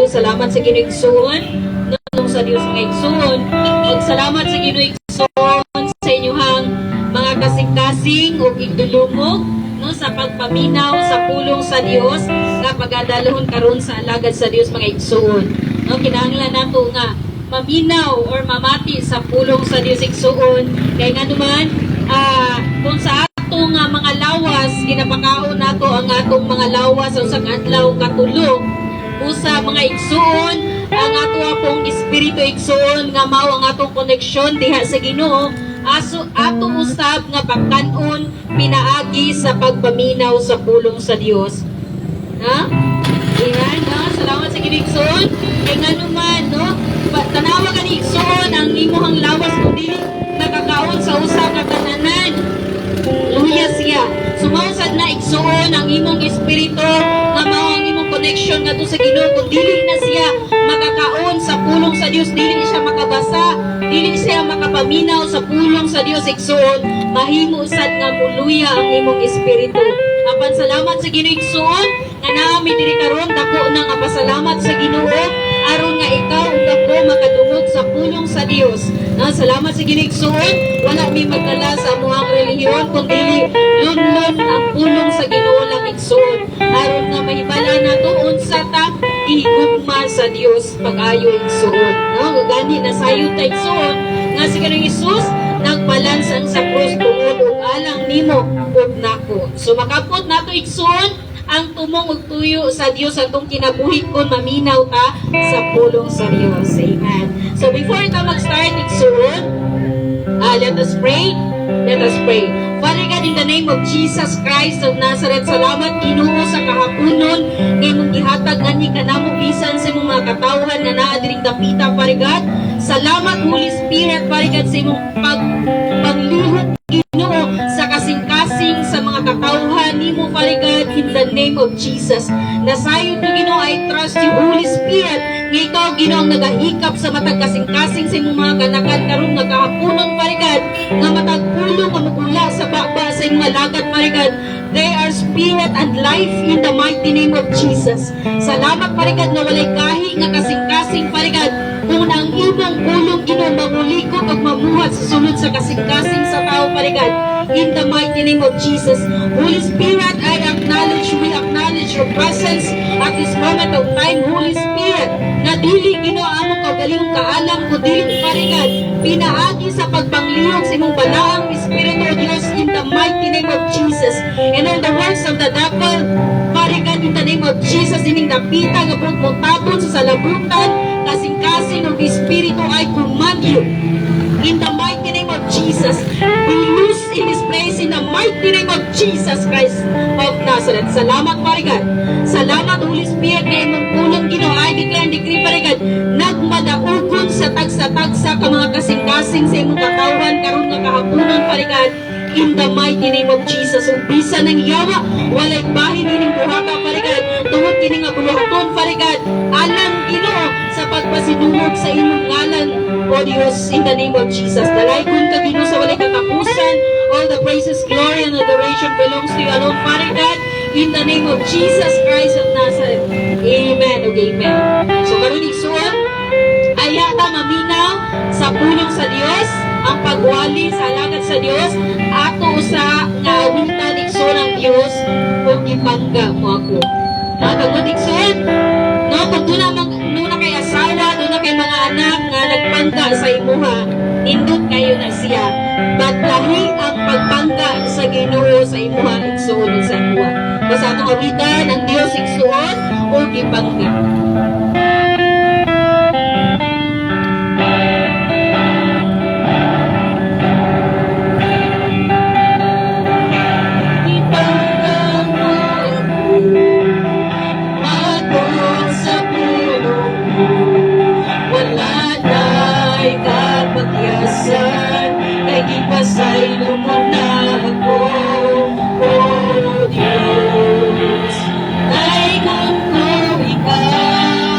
Salamat sa Ginoo igsoon. Nung sa Dios nga igsoon. Ug salamat sa Ginoo igsoon sa inyong mga kasing-kasing ug igdulumog no sa pagpaminaw sa pulong sa Dios nga pagadalhon karon sa alagad sa Dios mga igsoon. No kinahanglan nato nga maminaw or mamati sa pulong sa Dios igsoon kay nga naman kung sa atong mga lawas ginapakaon nato ang atong mga lawas sa usang adlaw katulog usa mga igsoon ang ato akong espiritu igsoon nga mao ang atong koneksyon diha sa Ginoo ato usab nga pagkanon pinaagi sa pagpaminaw sa pulong sa Dios. Ha? Ayan, no? Salamat sa Ginoo igsoon kay nga naman no tanawa ka ni igsoon ang imong lawas kung dili nakakaon sa usa ka kananan. Luya siya. Sumausad na igsoon ang imong espiritu nga mao ang imong connection ngadto sa Ginoo kung dili na siya makakaon sa pulong sa Dios, dili siya makabasa, dili siya makapaminaw sa pulong sa Dios igsoon, mahimo sad nga muluya ang imong espiritu. Apan salamat sa Ginoo igsoon nga naami diri karon dako na nga pasalamat sa Ginoo aron nga ikaw ug ako makadungog sa pulong sa Dios. Salamat sa Ginoo igsoon, wala mi magdala sa amuang relihiyon kundi lunlon ang pulong sa Ginoo lang igsoon aron nga mahibala nato unsa ta ihigugma sa Dios pag-ayo igsoon. No, gani na sayo ta igsoon nga si Ginoong Hesus nagbalans ang sa krus tungod ug alang nimo ug nako. So makapot nato igsoon ang tumong ug tuyo sa Dios atong kinabuhi kon maminaw ta sa pulong sa Dios. Amen. So before ta mag-start igsoon, let us pray. Let us pray. Father God, in the name of Jesus Christ of Nazareth, salamat Ginoo sa kahaponon ngay mong gihatag ani kanamo bisan sa imong mga katawhan nga naa diring dapita, Father God. Salamat Holy Spirit, Father God, sa imong paglihok Ginoo sa kasing-kasing sa mga katawhan nimo, Father God, in the name of Jesus. Nasayon to Ginoo, I trust you, Holy Spirit, nga ikaw Ginoo ang nagahikap sa matag kasing-kasing sa imong mga kanakan karon nga kahaponon, Father God, nga matag pulong nga mugula sa baba sa imong alagad, Father God. They are spirit and life in the mighty name of Jesus. Salamat, Father God, na walay kahi nga kasing-kasing, Father God, kung ang imong pulong Ginoo mamulikot ug mamuhat sa sulod sa kasing-kasing sa tao, Father God, in the mighty name of Jesus. Holy Spirit, we acknowledge your presence at this moment of time, Holy Spirit, na dili Ginoo among kaugalingong kaalam ko dili, Father God, pinaagi sa pagpanglihok sa imong balaang Espiritu o Dios in the mighty name of Jesus. And all the works of the devil, Father God, in the name of Jesus, ining napita nga mutabon sa salabutan, kasing-kasing ng Espiritu, I command you in the mighty name of Jesus, be loose in this place in the mighty name of Jesus Christ of Nazareth. Salamat, Father God. Salamat, Holy Spirit, na imong pulong Ginoo. I declare and decree, Father God, nagmadaugon sa tagsa-tagsa ka mga kasing-kasing sa imong katawan karon nga kahaponon, Father God, in the mighty name of Jesus. Umpisa ng yawa, walay bahin ining buhata, Father God, tungod kini nga buluhaton, Father God, alang Ginoo sa pagpasidungog sa imong ngalan, O Dios, in the name of Jesus. Dalaygon ka Ginoo sa walay katapusan. All the praises, glory, and adoration belongs to you alone, Father God, in the name of Jesus Christ of Nazareth. Amen o amen. So karon igsoon, ayata maminaw sa pulong sa Dios, ang pagwali sa alagad sa Dios, ato usa nga awitan igsoon ang Dios ug gipangga mo ako. Nagagod igsoon, no, kung doon na kay asawa, doon na kay mga anak nga nagpangga sa imuha, indot kayo na siya. Batlahi ang pagpangga sa Ginoo sa imuha igsoon sa imuha. Basta atong awitan ang Dios igsoon ug gipangga. Pasay lumon na ako, oh Diyos. Ay kung ikaw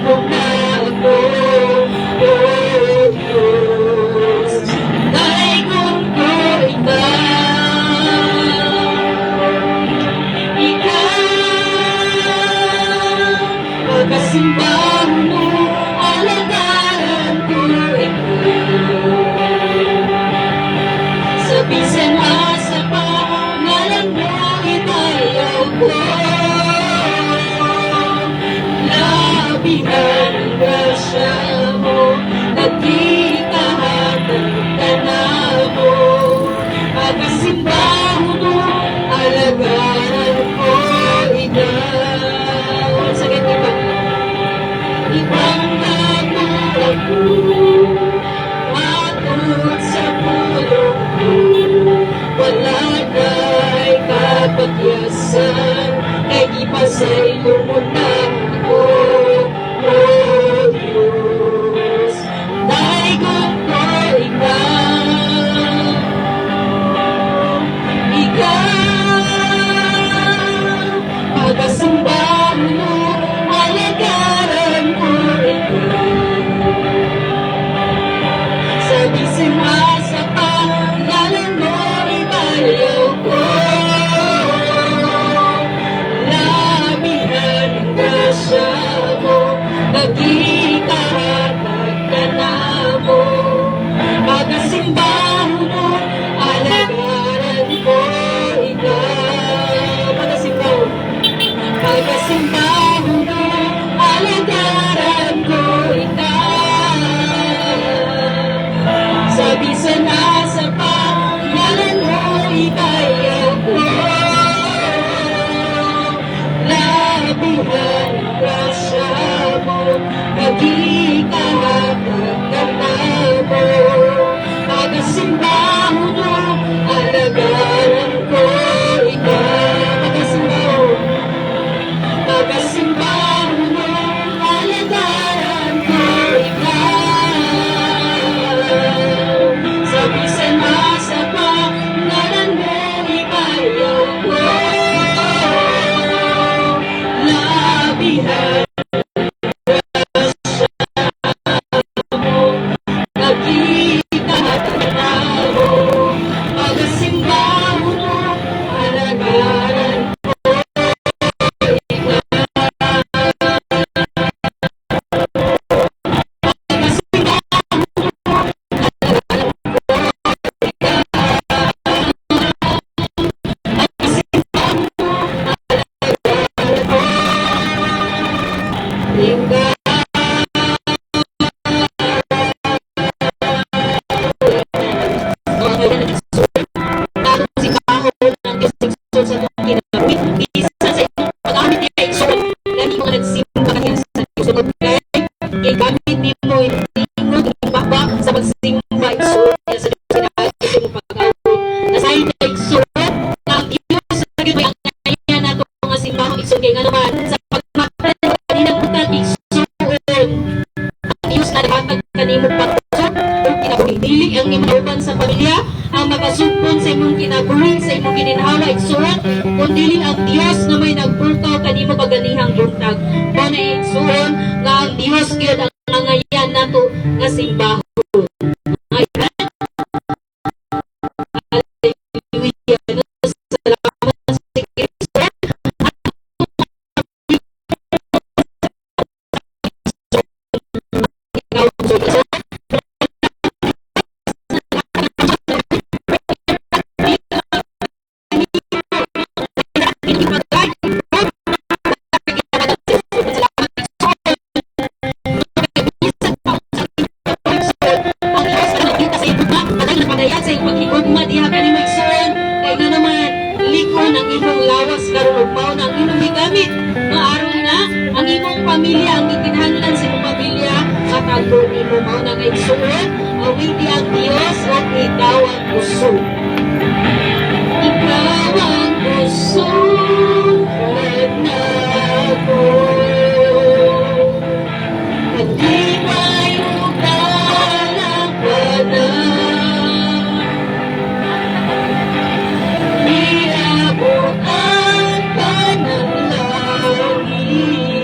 mo na ako, oh Diyos. Daigod ko ikaw, pagkasimbahan mo, alagaran ko ikaw. Sa bisan asa pa, ngalan mo itayaw ko. Labihan ang grasya mo, nagkikahatag ka na mo. Pagkasimbahan mo, alagaran ko ikaw. Sakit iba. Ibang ako ako, matut sa pulong ko. Wala na'y kapagyasan, kay ipasay lumunan ko, oh Diyos. Daigod ko ikaw, pagkasimbahan mo, alagaran ko ikaw. Sa bisan asa pa, ngalan mo ibayaw ko. Labihan ang grasya mo, nagkikahatag ka na mo. Pagkasimbahan mo, alagaran ko ikaw. Pagkasimbahan mo, alagaran ko ikaw. Sa bisan asa pa, ngalan mo ibayaw ko. Labihan ang grasya mo, nagkikahatag ka na mo. Pagkasimbahan mo, alagaran ko ikaw. Pagkasimbahan mo, alagaran ko ikaw. Sa bisan asa pa, ngalan mo ibayaw ko. Labihan mo, nagkikahatag na mo. Pagkasimbahan mo, alagaran ikaw. Gamit ni mo tingog ibaba sa pagsimba igsoon sa sinaagi mo pag-awit. Nasahin na igsoon na ang Diyos sa gano'y ang ngayon nato nga simbahang igsoon kay nga naman sa pagmaktan kanina butan igsoon ang Diyos na naghatag kanimo pag-usap o kinabili ang imauban sa pamilya ang makasugpon sa imong kinabuhi sa imong gininhawa igsoon kundi ang Diyos na may nagpulkaw kanimo kaganihang buntag mo na igsoon nga ang Diyos gyud ang nangayan nato nga simbahon. Hallelujah. Salamat sa Kristo. Pamilya ang ikinahanglan sa imong pamilya at ang mo mao na igsuon awiti ang Dios at ikaw ang puso. Ikaw ang puso at nako. Hindi tayo kalapanan. Iabutan ka ng langit.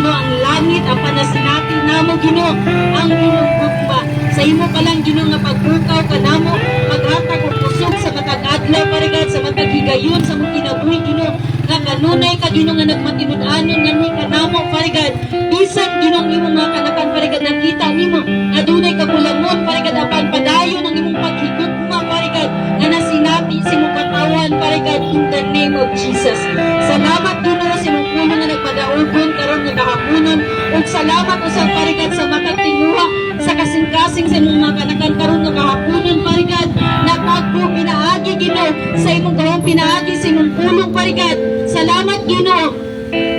Ginoo ang langit apan nasinati namo Ginoo ang imong gugma. Sa imo pa lang Ginoo nga pagbukaw kanamo maghatag og kusog sa matag adlaw parigad sa matag higayon sa mong kinabuhi Ginoo nga kanunay ka Ginoo nga nagmatinud-anon nganhi kanamo parigad bisan Ginoo imong mga kanakan parigad nakita nimo nga dunay kakulangon parigad apan padayon ang imong paghigugma parigad nga nasinati sa imong katawan parigad in the name of Jesus. Salamat Ginoo sa imong puno nga nagpadaugon karon nga kahaponon ug salamat usab parigad sa matag tinguha sa kasing-kasing sa imong mga kanakan karon nga kahaponon parigad na pagbo pinaagi Ginoo sa imong gawong pinaagi sa imong pulong parigad. Salamat Ginoo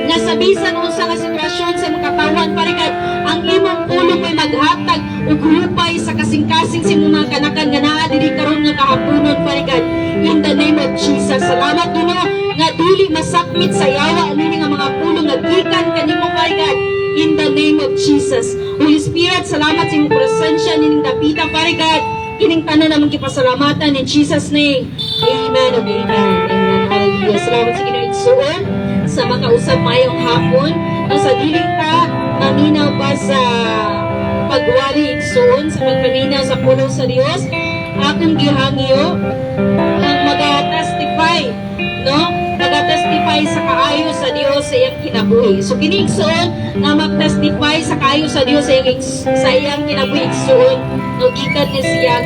nga sa bisan unsa nga sitwasyon sa imong katawan parigad ang imong pulong may maghatag ug hupay sa kasing-kasing sa imong mga kanakan nga naa diri karon nga kahaponon parigad in the name of Jesus. Salamat Ginoo nga dili masakmit sa yawa ani nga mga pulong nga gikan kanimo parigad in the name of Jesus. Holy Spirit, salamat sa imong presensya nining dapita parigad kining tanan namong gipasalamatan in Jesus name. Amen and amen. Amen. Hallelujah. Salamat sa Ginoo igsoon sa makausap mayong hapon o sa dili ka maminaw pa sa pagwali igsoon sa pagpaminaw sa pulo sa Dios. Akong gihangyo ang maga-testify, no? Maga-testify sa kaayo sa Dios sa iyang kinabuhi. So kini igsoon nga mag-testify sa kaayo sa Dios sa iyang kinabuhi igsoon. No gikan ni siya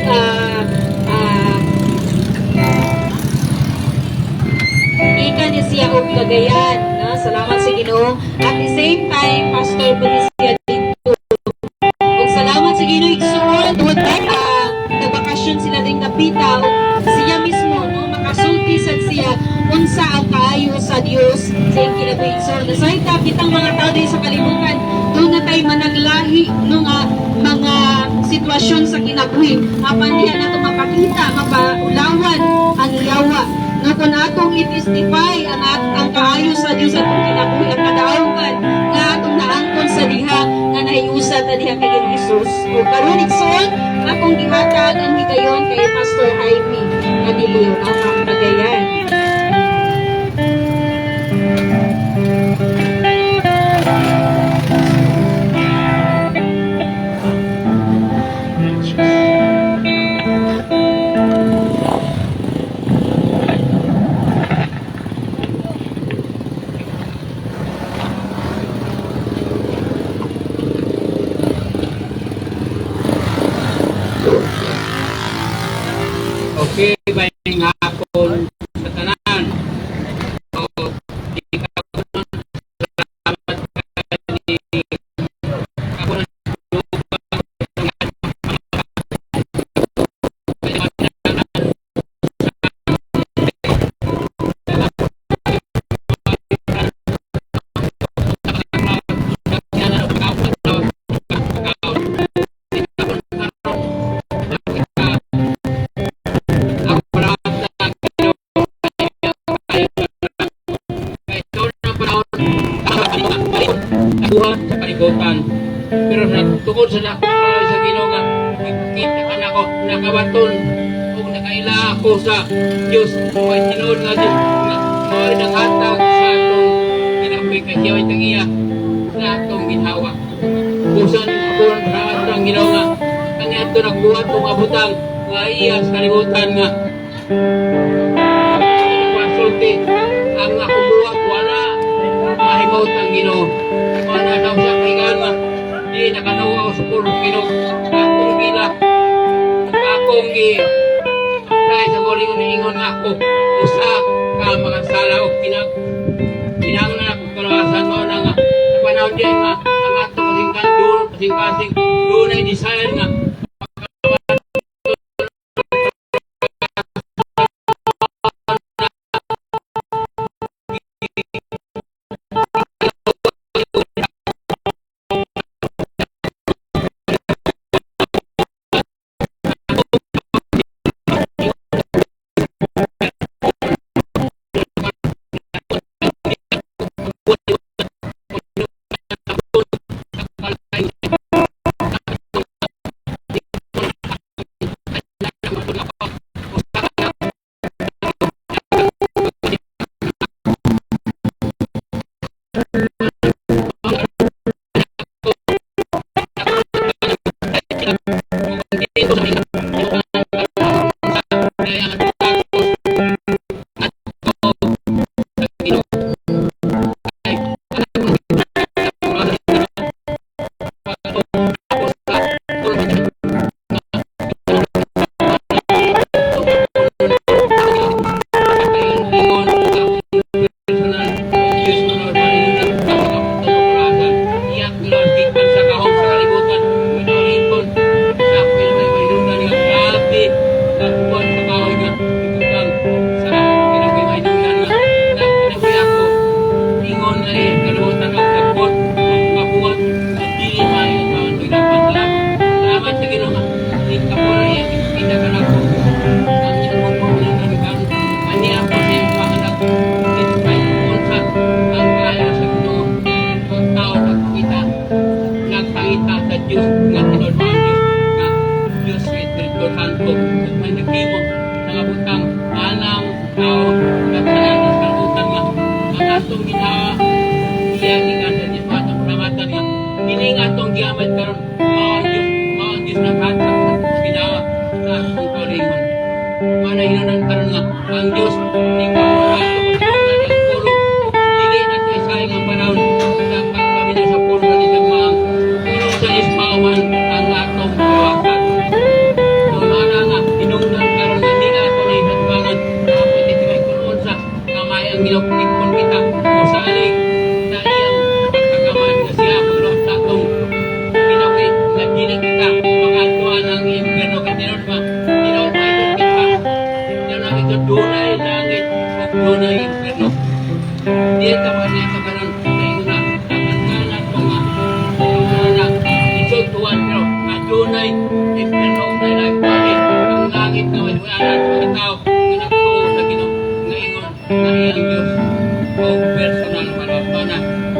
ikan niya siya og Cagayan. No? Salamat sa Ginoo. At the same time, Pastor Patricia dito. Og salamat sa Ginoo igsoon. Duwag nagbakasyon sila ding napita. Siya mismo, no? Makasulti sa siya unsa ang kaayo sa Dios sa iyang kinabuhi igsoon. Nasayta kitang mga tao din sa kalibutan. Doon na tayo managlahi nung mga sitwasyon sa kinabuhi. Apan diha nato mapakita, mapaulawan ang yawa. Nga kung atong i-testify ang kaayo sa Diyos atong kinabuhi ang kadaugan nga atong naangkon sa diha nga nahiusa ta diha kay Jesus. O karon igsoon akong gihatag ang higayon kay Pastor Jaime Manilio ng Cagayan. Okay, bayan hapon sa tanan. So, di ka salamat ni ako na buhat sa kalibutan. Pero tungkol sa sa Ginoo nga kita ka na ako nakabaton o nakaila ako sa Diyos o tinuod nga Diyos nga mawari ng hatag sa atong kinabuhi kay Diyo itang iya sa atong ginhawa. Kusan ako sa atong Ginoo nga kani ato nagbuhat kung abutang nga iya sa kalibutan nga pasulti ang ako buhat wala mahimot ang Ginoo. Wala daw siya kailangan nga di nakanawa ako sa pulong Ginoo. Akong gila akong apply sa muling uningon nga ako usa ka mga sala o kinahanglan ako kalawasan mo na nga sa panahon diyan nga ang ato kasing-kasing doon ay desire nga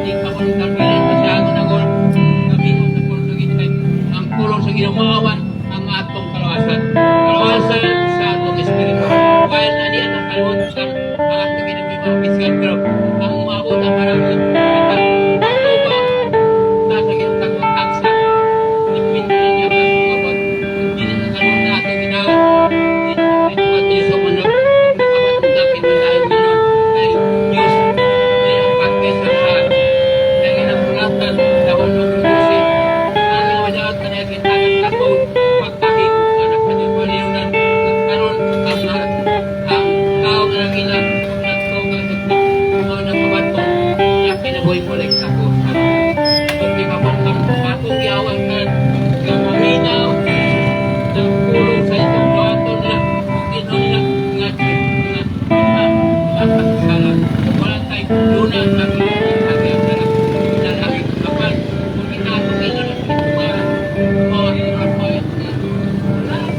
Hindi pa ko nang tarpilan masyado na gol. Kami ko sa pulong sa ginoo. Ang pulong sa ginoo maawan ang atong kalawasan. Kalawasan sa atong espiritu. While na di atong kalimutan ang atong ginoo mga pisikal pero ang umabot ang maraming boy kolek ako. Hindi ka bang atong yawan ka ng maminaw ng pulong sa itong bato na ginaw na nga mapagsalan. Wala tayong lunan sa aking lalaki kapal. Kung inatong ito na ito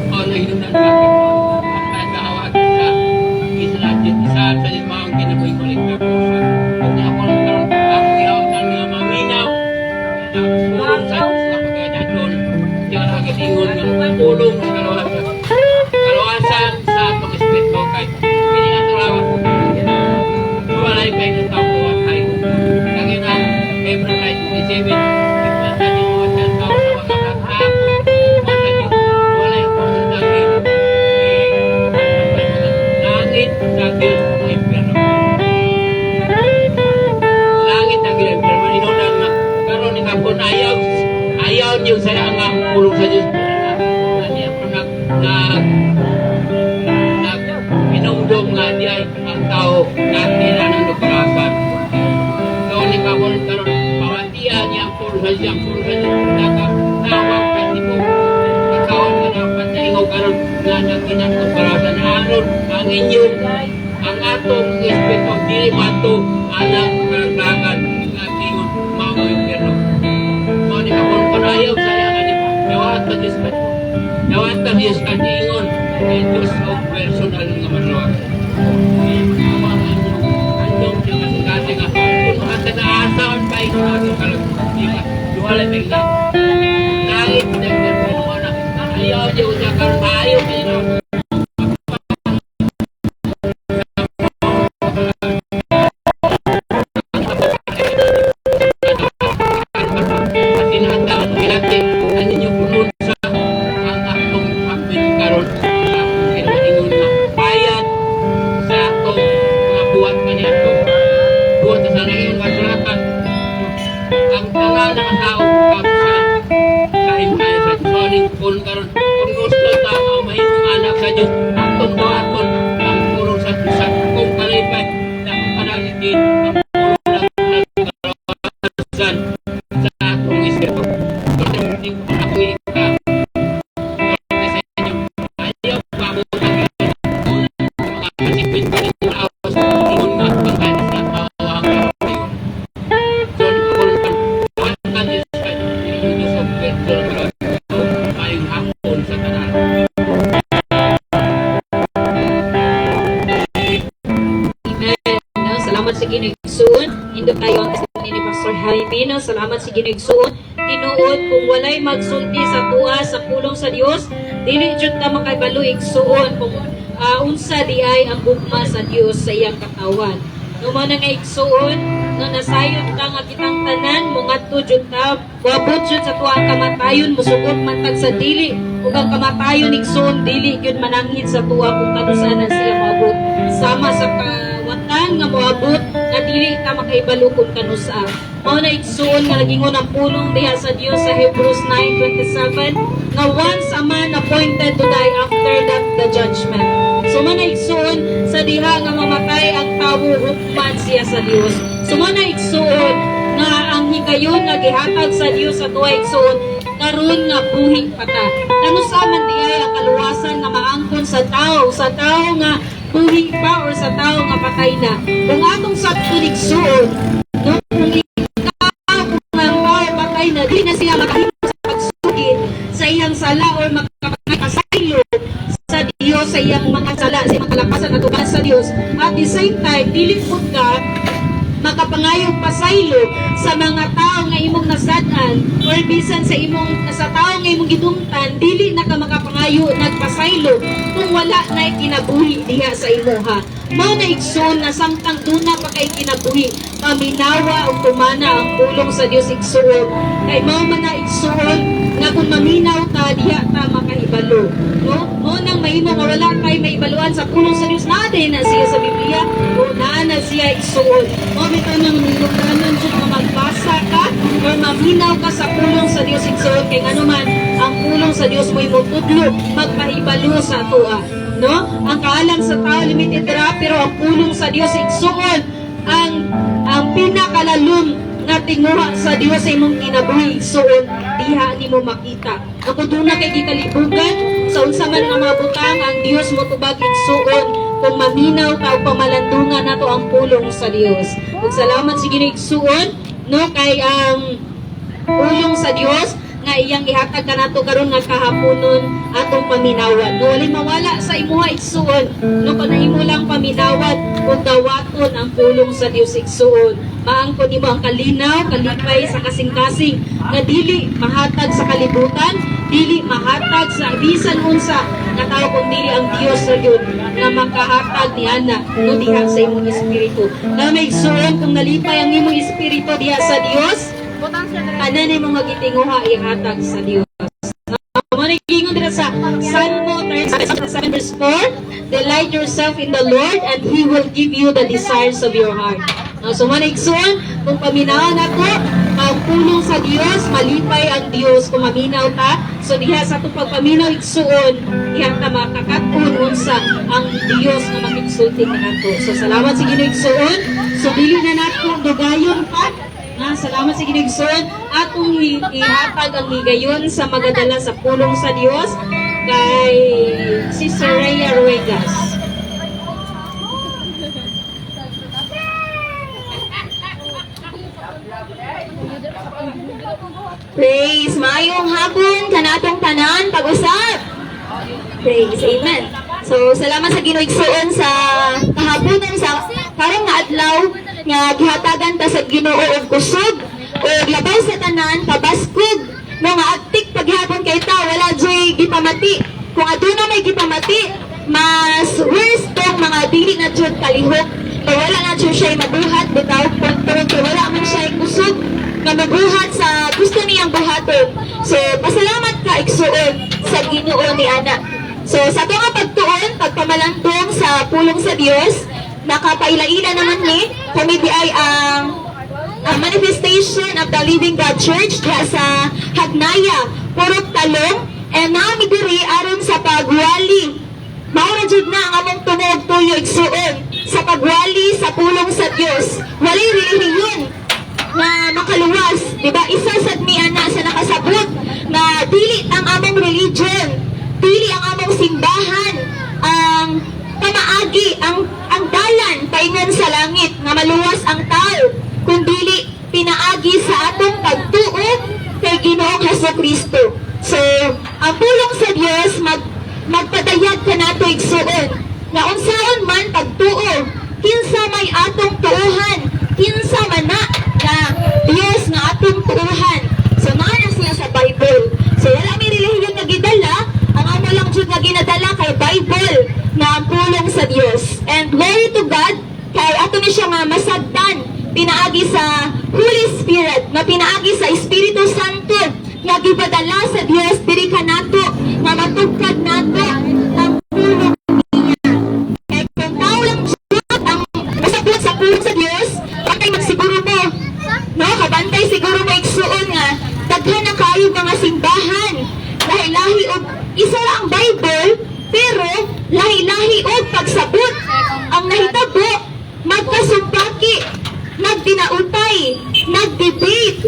o nahinunan bakit ang kaawat sa isla sa limang kinaboy kolek ako. Kung ako lang ingon ng pulong sa kalawasan. Kalawasan sa atong espiritu kay pili ang tulawan. Walay pa yung tao ko at tayo. Lagi na April 1927, ipatan yung mga tao sa mga nagtapo. Walay po sa daging langit sa Diyos ng impyerno. Langit ang impyerno. Maninunan na karoon ni kapon ayaw niyo saya nga pulong sa Diyos. Hindi ako pinungdong nga di ay ang tao na tira ng lukarasan. So, ni kapon karoon, pamatian niya ang pulong sa Diyos. Ang pulong sa Diyos, nakatawag kasi po. Ikaw na napatingaw karoon na nakinang lukarasan. Aron, ang inyong, ang atong espiritu, dili mato, anak, karagdagan, nga tingon, mga impyerno. Ni kapon ayaw saya nga di dawat ta Diyos ka dawat ta Diyos ka ingon kay Diyos o personal nga manluwag andong siya kasi nga kung ata na asaon pa ikaw ato kalang duwala pa ikaw langit na ayaw niya unya karoon ayaw niya kung gusto tao mahimong anak sa Diyos atong buhaton ang pulong sa Diyos kung kalipay na panalitin ang pulong ng kalawasan sa atong espiritu hindi ko ako ika kasi inyo ayaw pabutang mga kasipin pa rin yung awas ingon nga pagkain sa pawang kayo so kung pagkain Diyos ka yung Diyos of personal sa kanal. Amen. Salamat sa ginigsuon. Indo tayo ang testimony ni Pastor Jaime. Salamat sa ginigsuon. Tinuod kung walay magsulti sa tuwa sa pulong sa Dios, dili jud ta makabalo igsuon kung unsa di ay ang gugma sa Dios sa iyang katawan. No man nga igsuon, no nasayod ka nga kitang tanan, mungadto jud ta, wabot jud sa tuwa ang kamatayon, musugot man tag sa dili, ug ang kamatayon igsuon dili gyud mananghid sa tuwa kung kanusanan siya moabot. Sama sa kawatan nga moabot nga dili ta makaibalo kung kanusa. Mao na igsuon nga nagingon ang pulong diha sa Dios sa Hebrews 9:27 nga once a man appointed to die after that the judgment. So man igsuon sa diha nga mamatay ang tawo hukman siya sa Dios. So man igsuon nga ang higayon nga gihatag sa Dios sa tuwa igsuon karon nga buhi pa ta. Kano sa man diay ang kaluwasan nga maangkon sa tao nga buhi pa or sa tao nga patay na. Kung atong sakto igsuon, no, kung ikaw kung ang tao patay na, di na siya makahimo sa pagsugid sa iyang sala or makapasaylo sa Dios sa iyang mga sala, sa iyang kalapasan at uban sa Dios. At the same time, dili pud ka makapangayong pasaylo sa mga tao nga imong nasad-an or bisan sa tao nga imong gidumtan, dili na ka makapangayo nagpasaylo kung wala na kinabuhi diha sa imuha. Mao na igsoon na samtang duna pa kay kinabuhi, paminawa o tumana ang pulong sa Dios igsoon. Kay mao man na igsoon nga kung maminaw ta diha ta makahibalo. No? Mo nang mahimo nga wala kay maibaluan sa pulong sa Dios natin na siya sa Biblia o na siya igsuon. Mo bitaw nang nilungdanon jud nga magbasa ka or maminaw ka sa pulong sa Dios igsuon kay nganuman ang pulong sa Dios mo imutudlo magpahibalo sa tuwa. No? Ang kaalam sa tao limited ra pero ang pulong sa Dios igsuon ang pinakalalum nga tinguha sa Dios sa imong kinabuhi igsuon diha nimo makita. Ako duna kay gikalibugan sa unsa man nga mga butang ang Dios mo tubag igsuon kung maminaw ka o pamalandungan nato ang pulong sa Dios. Ug salamat sa Ginoo igsuon no kay ang pulong sa Dios nga iyang ihatag kanato karon nga kahaponon atong paminawan. No walay mawala sa imuha igsuon no kun imo lang paminawan ug dawaton ang pulong sa Dios igsuon. Maangkon nimo ang kalinaw, kalipay sa kasing-kasing nga dili mahatag sa kalibutan, dili mahatag sa bisan unsa nga tawo kung dili ang Dios ra gyud nga makahatag niana no diha sa imong espiritu. Na may igsuon kung nalipay ang imong espiritu diha sa Dios, tanan mo nga gitinguha ihatag sa Dios. Manigingon dira sa Salmo 37 verse 4, delight yourself in the Lord and He will give you the desires of your heart. So manigsoon, kung paminaw na ko, ang pulong sa Dios, malipay ang Dios kung maminaw ta. So diha sa itong pagpaminaw igsuon, diha ta makakatun unsa ang Dios na makigsulti ka nato. So salamat sa Ginoo igsuon. So dili na nato dugayon pa. Salamat sa Ginoo atong ihatag ang higayon sa magadala sa pulong sa Dios kay Sister Rhea Ruegas. Praise, maayong hapon kanatong tanan pag-usap. Praise, amen. So salamat sa Ginoo igsuon sa kahaponan sa karong nga adlaw nga gihatagan ta sa Ginoo og kusog og labaw sa tanan pabaskog no nga aktik paghapon kay ta wala joy gipamati. Kung aduna may gipamati, mas worse tong mga dili na jud kalihok. Kay wala na jud siya mabuhat bitaw kontrol kay wala man siya kusog nga mabuhat sa gusto niyang buhaton. So pasalamat ka igsuon sa Ginoo ni ana. So sa ato nga pagtuon, pagpamalantong sa pulong sa Dios, nakapaila-ila naman ni kami di ay ang manifestation of the Living God Church diha sa Hagnaya, Purok Talong, and naami diri aron sa pagwali. Maura jud na ang among tunog tuyo igsuon sa pagwali sa pulong sa Dios. Walay relihiyon na makaluwas, di ba? Isa sad mi ana sa nakasabot na dili ang among religion, dili ang among simbahan, ang pamaagi, ang dalan paingon sa langit nga maluwas ang tao, kundi pinaagi sa atong pagtuo kay Ginoong Hesukristo. So, ang pulong sa Dios magpadayag kanato igsuon nga unsaon man pagtuo, kinsa may atong tuuhan, kinsa man na Dios nga atong tuuhan. So naa na siya sa Bible. So wala may relihiyon nga gidala, ang amo lang jud nga ginadala kay Bible nga ang pulong sa Dios. And glory to God kay ato ni siya nga masabtan pinaagi sa Holy Spirit, nga pinaagi sa Espiritu Santo nga gipadala sa Dios diri kanato nga matugkad nato ang pulong niya. Kay kung tao lang jud ang masabot sa pulong sa Dios, patay magsiguro mo, no, kabantay siguro mo igsuon nga daghan na kayo mga simbahan, lahi-lahi og isa ra ang Bible pero lahi-lahi og pagsabot. Ang nahitabo magkasumpaki, nagdinautay, nagdebate,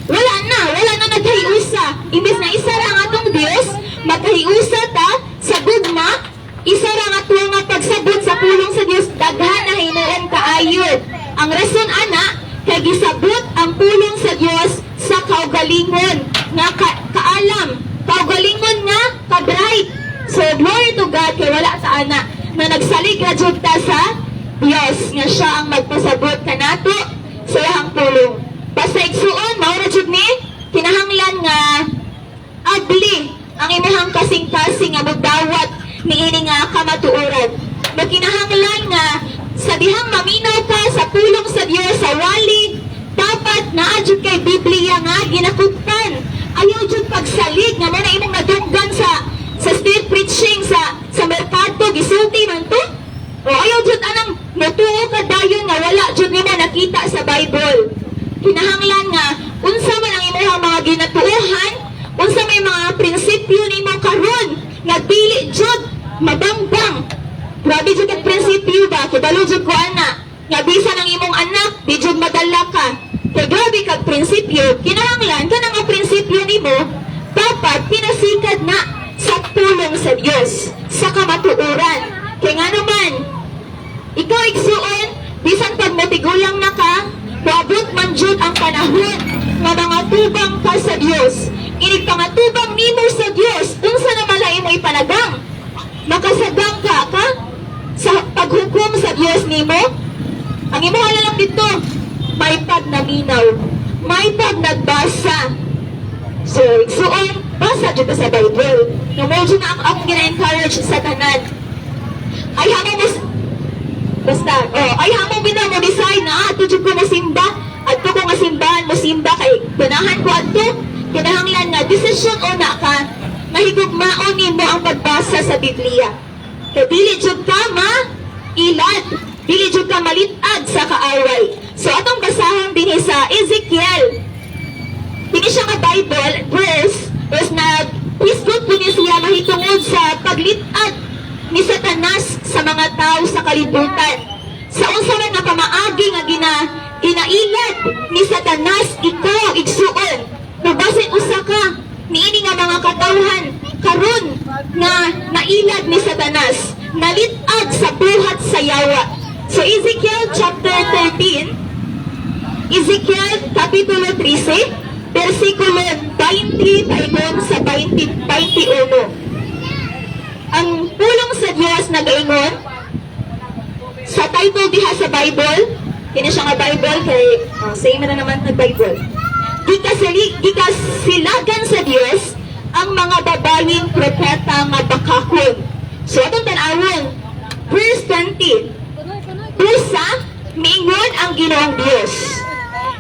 wala na nagkahiusa. Imbes na isa ra ang atong Dios, magkahiusa ta sa gugma, isa ra nga tuwa nga pagsabot sa pulong sa Dios, daghan na hinuon kaayod. Ang rason ana kay gisabot ang pulong sa Dios sa kaugalingon nga kaalam, kaugalingon nga ka-bright. So glory to God kay wala ta ana na nagsalig ra jud ta sa Dios nga siya ang magpasabot kanato sa iyang pulong. Basta igsuon, maura jud ni, kinahanglan nga agli ang imong kasing-kasing nga magdawat niini nga kamatuoran. Makinahanglan nga sa dihang maminaw ka sa pulong sa Dios sa wali, dapat naa jud kay Biblia nga ginakuptan. Ayaw jud pagsalig nga mo na imong nadunggan sa street preaching sa merkado gisulti man to. O ayaw jud anang natuo ka dayon nga wala jud nimo nakita sa Bible. Kinahanglan nga unsa man ang imong mga ginatuohan, unsa may mga prinsipyo nimo karon nga dili jud mabangbang. Grabe jud kag prinsipyo ba, kibalo jud ko ana nga bisan ang imong anak di jud madala ka. Kay grabe kag prinsipyo, kinahanglan ka nga prinsipyo nimo dapat pinasikad na sa pulong sa Dios, sa kamatuoran. Kay nga naman, ikaw igsuon, bisan pag matigulang na ka, wabot man jud ang panahon nga mga tubang ka sa Dios. Inig pangatubang nimo sa Dios, unsa na malay mo ipanagang? Makasagang ka sa paghukom sa Dios nimo? Ang imo lang dito, may pag naminaw, may pag nagbasa. So, igsuon, basa dito sa Bible. No, medyo na akong gina-encourage sa tanan. Ay hamon mo, basta, ay hamon mo mo decide na, ato dyan ko masimba, at ko nga simbahan mo simba, kay ganahan ko ato, kinahanglan nga, desisyon o na ka, mahigugmaon nimo ang pagbasa sa Biblia. Kaya dili jud ka ilad, dili jud ka malitad sa kaaway. So atong basahan din sa Ezekiel. Dili siya nga Bible verse is na hisgot po niya siya mahitungod sa paglitad ni Satanas sa mga tao sa kalibutan. Sa unsa man nga pamaagi nga ginailad ni Satanas, ikaw igsuon. Nabasin usa ka niini nga mga katawhan karon nga nailad ni Satanas, nalitad sa buhat sa yawa. So Ezekiel chapter 13, Ezekiel kapitulo 13, versikulo 20 paingon sa 21. Ang pulong sa Dios nagaingon sa title diha sa Bible, kini siya nga Bible kay same na naman ng Bible. Gikasilagan sa Dios ang mga babaying propeta nga bakakon. So atong tan-awon, verse 20. Usa, miingon ang Ginoong Dios,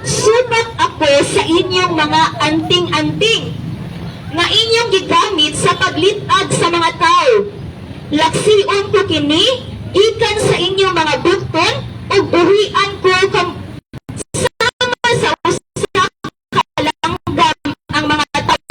supat ako sa inyong mga anting-anting nga inyong gigamit sa paglitad sa mga tao. Laksiun ko kini gikan sa inyong mga bukton ug buhian ko sama sa usa ka langgam ang mga tao.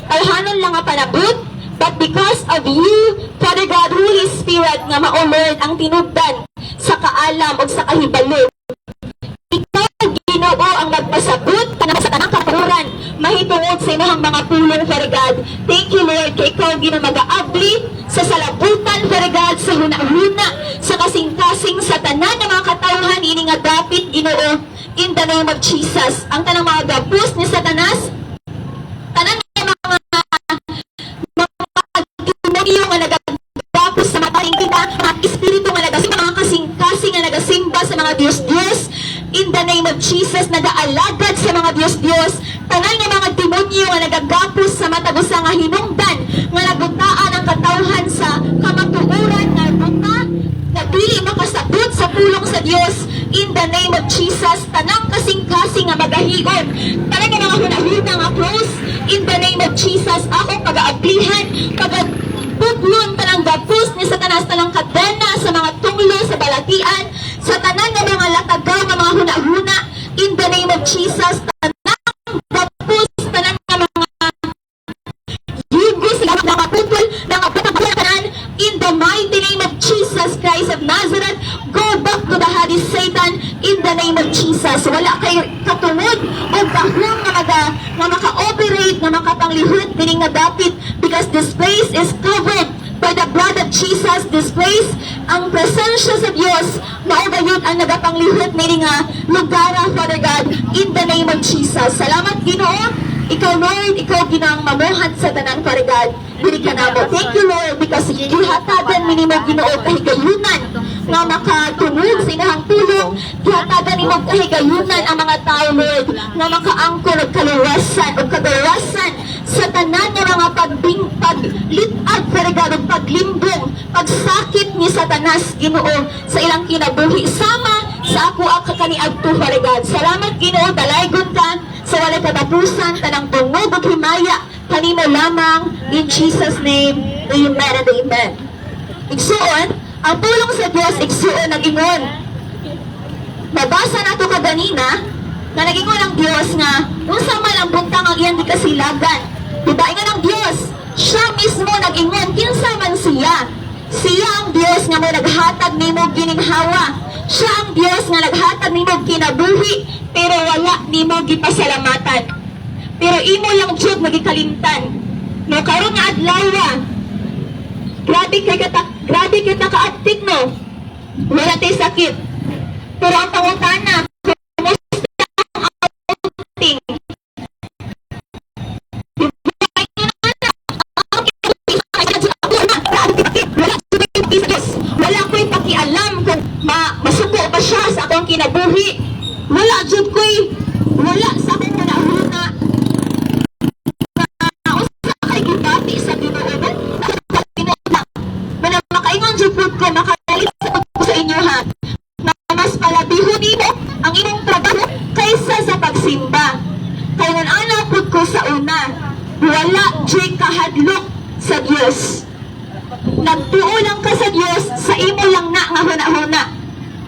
Talhanon lang nga panabot, but because of you, Father God, Holy Spirit, nga maulod ang tinubdan sa kaalam o sa kahibalo. Ikaw, Ginoo, ang nagpasabot kanang sa tanang kapuran, mahitungod sa imong mga pulong, Father God. Thank you, Lord, kay ikaw ginamag-aabli sa salabutan, Father God, sa huna-huna, sa kasing-kasing, sa tanan ng mga katawhan, ini nga dapit, Ginoo, in the name of Jesus. Ang tanang mga gapos ni Satanas, tanan demonyo nga nagagapos sa mataling kita, mga espiritu nga nagasimba, mga kasing-kasing nga nagasimba sa mga Diyos-Diyos, in the name of Jesus, nagaalagad sa mga Diyos-Diyos, tanan nga mga demonyo nga nagagapos sa matagusa nga hinungdan, nga nagutaan ang katawhan sa kamatuoran, nga buta, nga dili makasabot sa pulong sa Diyos, in the name of Jesus, tanang kasing-kasing nga magahigon, tanang nga mga hunahuna nga cross, in the name of Jesus, akong pag-aablihan, pag-putlon, tanang gapos ni Satanas, tanang kadena sa mga tunglo, sa balatian, sa tanang nga mga latagaw, nga mga hunahuna, in the name of Jesus, tanang gapos, tanang nga mga yugo, sila mga putol, mga batang in the mighty name of Jesus Christ of Nazareth, go back to the Hades, Satan, wala kay katungod o bahong nga maka-operate, nga makapanglihot, meaning nga dapit, because this place is covered by the blood of Jesus. This place, ang presensya sa Diyos, maubayot ang nagapanglihot, meaning nga lugara, Father God, in the name of Jesus. Salamat, Ginoo. Ikaw, Lord, ikaw ginang mamuhat sa tanan, Father God. Dili ka na mo. Thank you, Lord, because gihatagan minimo Ginoo kahigayunan nga makatungod sa inahang tulong. Gihatagan nimo kahigayunan ang mga tao, Lord, nga makaangkor og kaluwasan o kagawasan sa tanan nga mga paglitag, Father God, o paglimbong, pagsakit ni Satanas, Ginoo, sa ilang kinabuhi. Sama sa ako ang kakaniadto, Father God. Salamat, Ginoo, dalaygon ka sa walay katapusan, tanang tungod ug himaya, kanimo lamang, in Jesus' name, amen and amen. Igsuon, ang tulong sa Dios igsuon nag-ingon. Mabasa nato kaganina, na nag-ingon ang Dios nga, unsa man ang buntang ang iyang kasilagan. Diba, ingon ang Dios, siya mismo nag-ingon, kinsa man siya. Siya ang Dios nga mo naghatag nimo gininhawa. Siya ang Dios nga naghatag nimo kinabuhi, pero wala nimo gipasalamatan. Pero imo lang jud magikalimtan. No karon nga adlaw, grabe kay kaaptik, no. Wala tay sakit. Pero ang pangutana, kumusta ang outing? Wala ko'y pakialam kung masuko ba siya sa akong kinabuhi. Wala jud ko'y wala sa akong panahuna na usa kay gibati sa Ginoo. Mana makaingon jud pud ko, makalit sa inyo, ha, na mas palabihon nimo ang imong trabaho kaysa sa pagsimba. Kay nun ana pud ko sa una, wala jud kahadlok sa Dios. Nagtuo lang ka sa Dios, sa imo lang na nga huna-huna.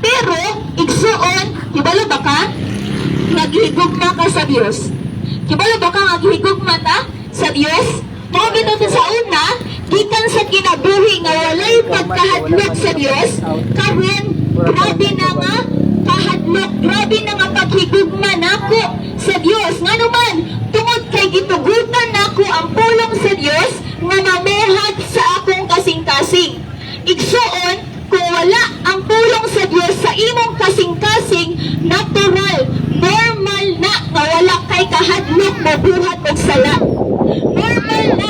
Pero, igsuon, kibalo ba ka? Naghigugma ka sa Dios. Kibalo ba ka naghigugma ta sa Dios? Mga bitaw sa una, gikan sa kinabuhi nga walay pagkahadlok sa Dios, karon grabe na nga kahadlok, grabe na nga paghigugma nako sa Dios. Nga naman, tungod kay gitugutan nako ang pulong sa Dios nga mamuhat sa akong kasing-kasing. Igsuon, kung wala ang pulong sa Dios sa imong kasing-kasing, natural, normal na nga wala kay kahadlok mabuhat og sala. Normal na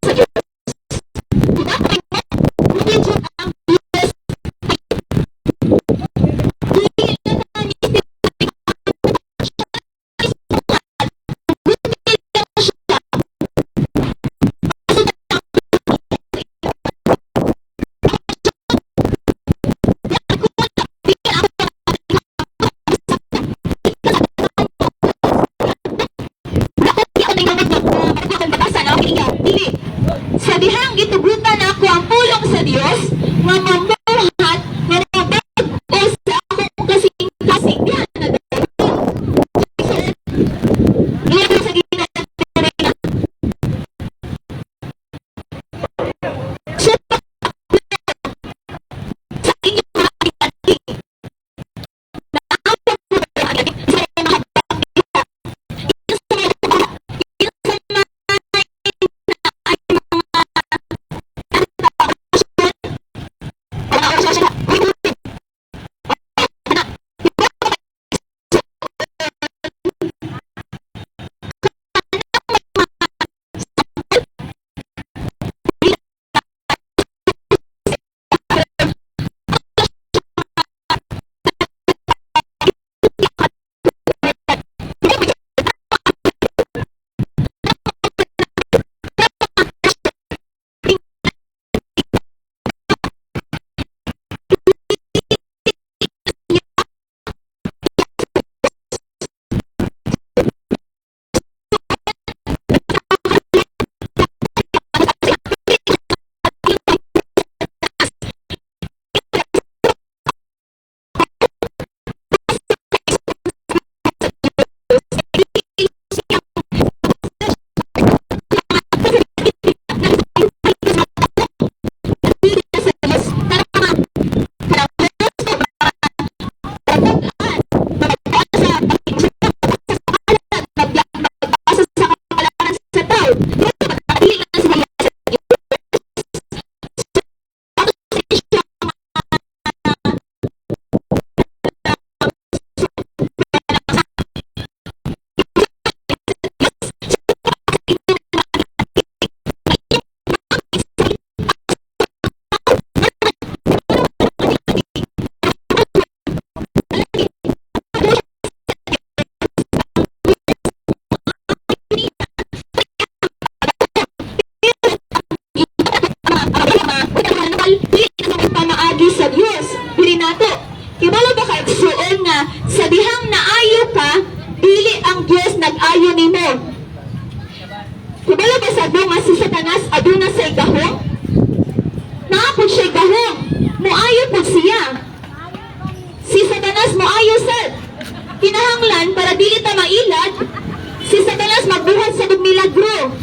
sa Diyos. pag-ayo nimo. Kubalo ba sa nga si Satanas aduna sa igahong? Naapod siya igahong. Muayo po siya. Si Satanas muayo sad. Kinahanglan para dili ta mailad, si Satanas magbuhat sa milagro.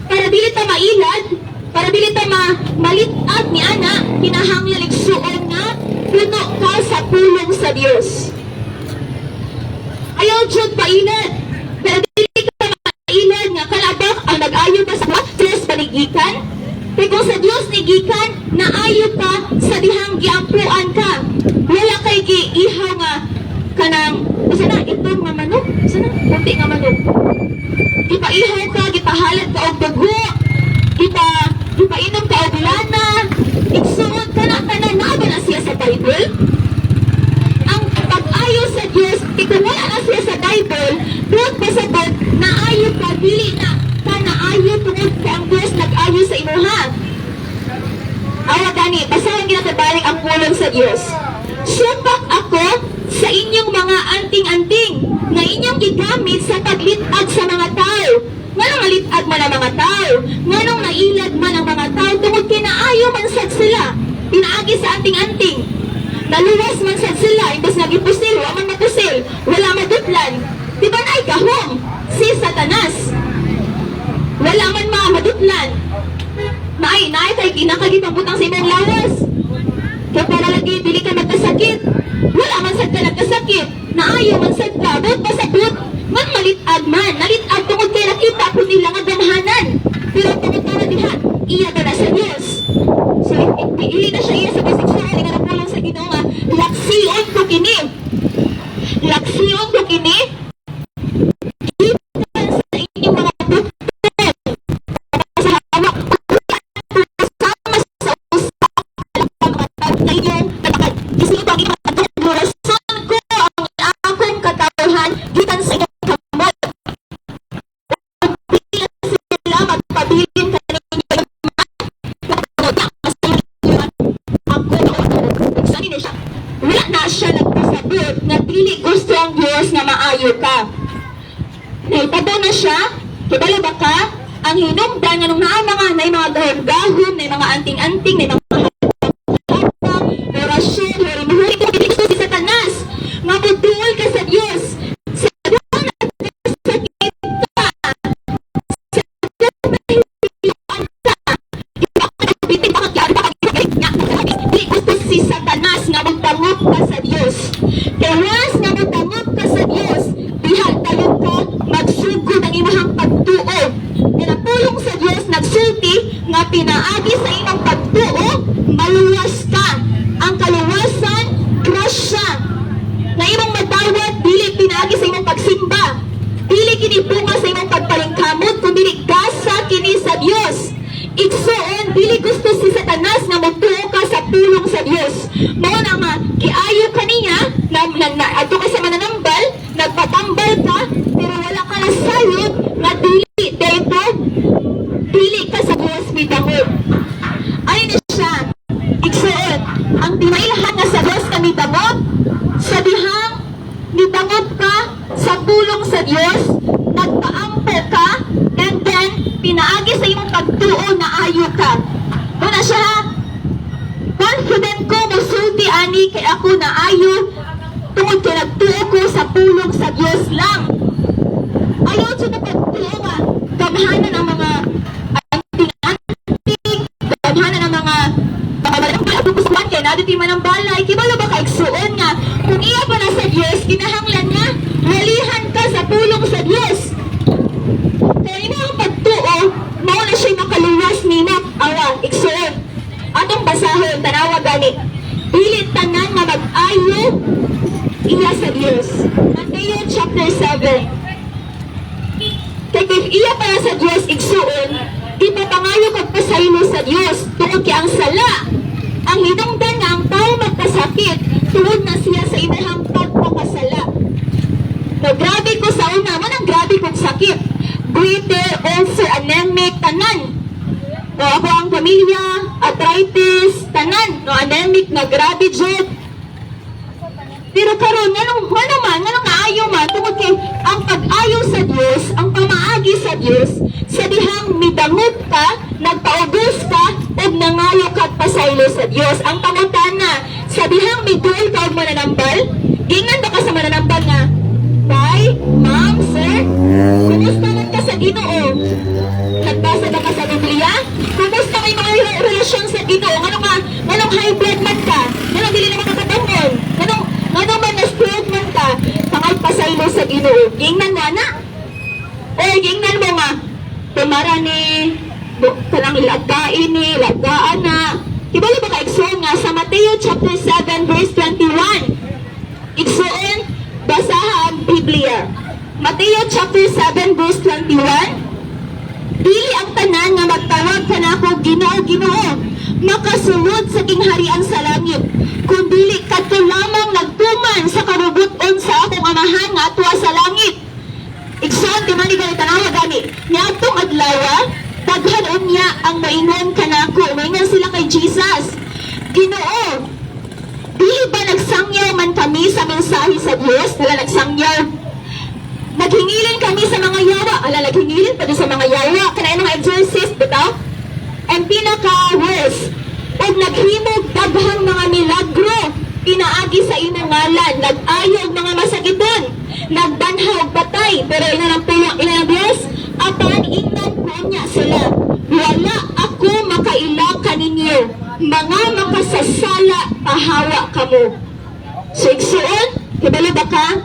Para dili ta mailad, para dili ta malitag ni ana, kinahanglan igsuon nga puno ka sa pulong sa Dios. Ayaw jud pailad. Pero dili ka mailad nga kalabak ang nag-ayo ka sa Diyos panigikan. Pero kung sa Diyos nigikan, naayo ka sa dihang giampuan ka. Wala kay giihaw nga kanang usa na itong nga manok, usa na kunti nga manok. Gipaihaw ka, gipahalat ka og dugo, gipainom ka og lana, igsuot ka na tanan na ba na siya sa Bible? Ang pag-ayo sa Dios, kung wala na siya sa Bible, tungod pa sa Bible, naayo ka, dili na ka naayo tungod ka ang Dios nag-ayo sa imuha. Awa gani, basahan ginatabaling ang pulong sa Dios. Supak ako sa inyong mga anting-anting na inyong gigamit sa paglitag sa mga tao. Nganong nalitag man ang mga tao? Nganong nailad man ang mga tao tungod kinaayo man sad sila? Pinaagi sa anting-anting. Naluwas man sad sila, imbes nga gipusil, wa man mapusil, wala madutlan. Diba na gahom? Si Satanas. Wala man madutlan. Naay kay kinakagipabutang sa imong lawas. Kaya para lagi, dili ka magkasakit. Wala man sad ka nagkasakit. Naayo man sad ka. Buot pa sa buot. Man malitag man. Nalitag tungod kay nakita po nila nga gamhanan. Pero tungod ka na diha, iya ka na sa Diyos. So, ili na siya iya sa bisiksuhan nga napulong sa Ginoo nga, laksiyon ko kini. Laksiyon ko kini. Gikan sa inyong mga bukod. Sa hawak. Sama sa usak. Inyong isip ang rason ko ang akong katawhan gikan sa inyong kamot. Pila sila magpabilin kaninyo ako saan niya siya. Wala na siya nagpasabot na dili gusto ang Diyos na maayo ka. Naipado na siya, kibalo ba ka? Ang hinungdan nga nung mga gahon-gahon, na mga anting-anting, na mga orasyon, huri-muhuri ko, gusto si Satanas. Mabuduol ka sa Diyos. Sa Diyos na sakit ka. Sa Diyos na hiliwan ka. Hindi gusto si Satanas nga magtangop ka sa Diyos. Kaya once nga magtangop ka sa Diyos, bihal tayo ka, magsugod ang imahang pagtuo. Pinapulong sa Diyos, nagsulti, nga pinaagi sa imang pagtuo, maluwas ka. Ang kaluwasan, grasya. Na imong matawad, dili pinaagi sa imong pagsimba. Dili kini bunga sa imong pagpalingkamot, kundi gasa kini sa Dios. Igsuon, dili gusto si Satanas nga magtuo ka sa pulong sa Dios. Mao na nga, kiayo ka niya, ato ka sa mananambal, nagpatambal ka, pero wala ka na sayod, nga dili, dito, dili ka sa Dios mitangod. Ano na siya? Igsuon, ang timailhan nga sa Dios ka mitangod, sa dihang mitangod ka sa pulong sa Dios, nagpaampo ka, and then, pinaagi sa imong pagtuo na ayo ka. Muna siya, confident ko, musulti ani kay ako na ayo, tungod kay nagtuo ko sa pulong sa Dios lang. Ayaw siya na pagtuo nga, gamhanan ang mga anting-anting, gamhanan ang mga pagkukusuan kay naditi man ang balay, kibalo ba kaigsuon nga, kung iya pa na sa Dios, kinahanglan nga, walihan ka sa pulong sa Dios. Kaya ina ang pagtuo, mao na siya makaluwas nina, awa, igsuon. Atong basahon, tanawa gani, pilit tanan nga mag-ayo, iya sa Dios. Mateo chapter 7. Kaya if iya para sa Dios igsuon, di pa pangayo kag pasaylo sa Dios, tungod kay ang sala, ang hinungdan nga ang tao magkasakit, tungod na siya sa imahang pagpakasala. No, grabe ko sa una, manang grabe kong sakit. Goiter, ulcer, anemic, tanan. No, ako ang pamilya, arthritis, tanan. No, anemic, na grabe jud. Pero karon nganong maayo man tungod kay ang pag-ayo sa Dios, sa dihang midangot ka, nagpaubos ka, ug nangayo ka pasaylo sa Dios. Ang pangutana, sa dihang miduol ka og mananambal, gingan ba ka sa mananambal nga, Tay, Ma'am, Sir, kumusta man ka sa Ginoo? Nagbasa ba ka sa Biblia? Kumusta may mga relasyon sa Ginoo? Anong high blood man ka? Anong dili na makakabangon? Anong man na-stroke man ka? Pangagpasaylo sa Ginoo. Gingnan mo, anak? O, gingnan mo nga. Tumara ni, kanang lagkain ni, lagkaan na. Ibali ba ka igsoon nga sa Mateo chapter 7 verse 21? Igsoon, basahan Biblia. Mateo chapter 7 verse 21. Dili ang tanan nga magtawag kanako Ginoo, Ginoo, makasulod sa kingharian sa langit. Kung dili kadto lamang nagtuman sa karubuton sa akong amahan nga atwa sa langit. Igsoon, di man ni ganit tanawa gani. Niadtong adlaw, daghan unya ang maingon kanako. Maingon sila kay Jesus. Ginoo, dili ba nagsangyaw man kami sa mensahe sa Diyos? Wala nagsangyaw. Naghingilin kami sa mga yawa. Naghingilin pa sa mga yawa. Kanain mga exorcist, bitaw? And pinaka-worst, pag naghimog daghang mga milagro, pinaagi sa inang ngalan, nag-ayog mga masakitan, nagbanhaw batay, pero ina ng tulong, ina ng Diyos, apan ingnan ko niya sila. Wala ako makaila kaninyo, mga makasasala pahawa kamo. So, igsuon, kibali ba ka?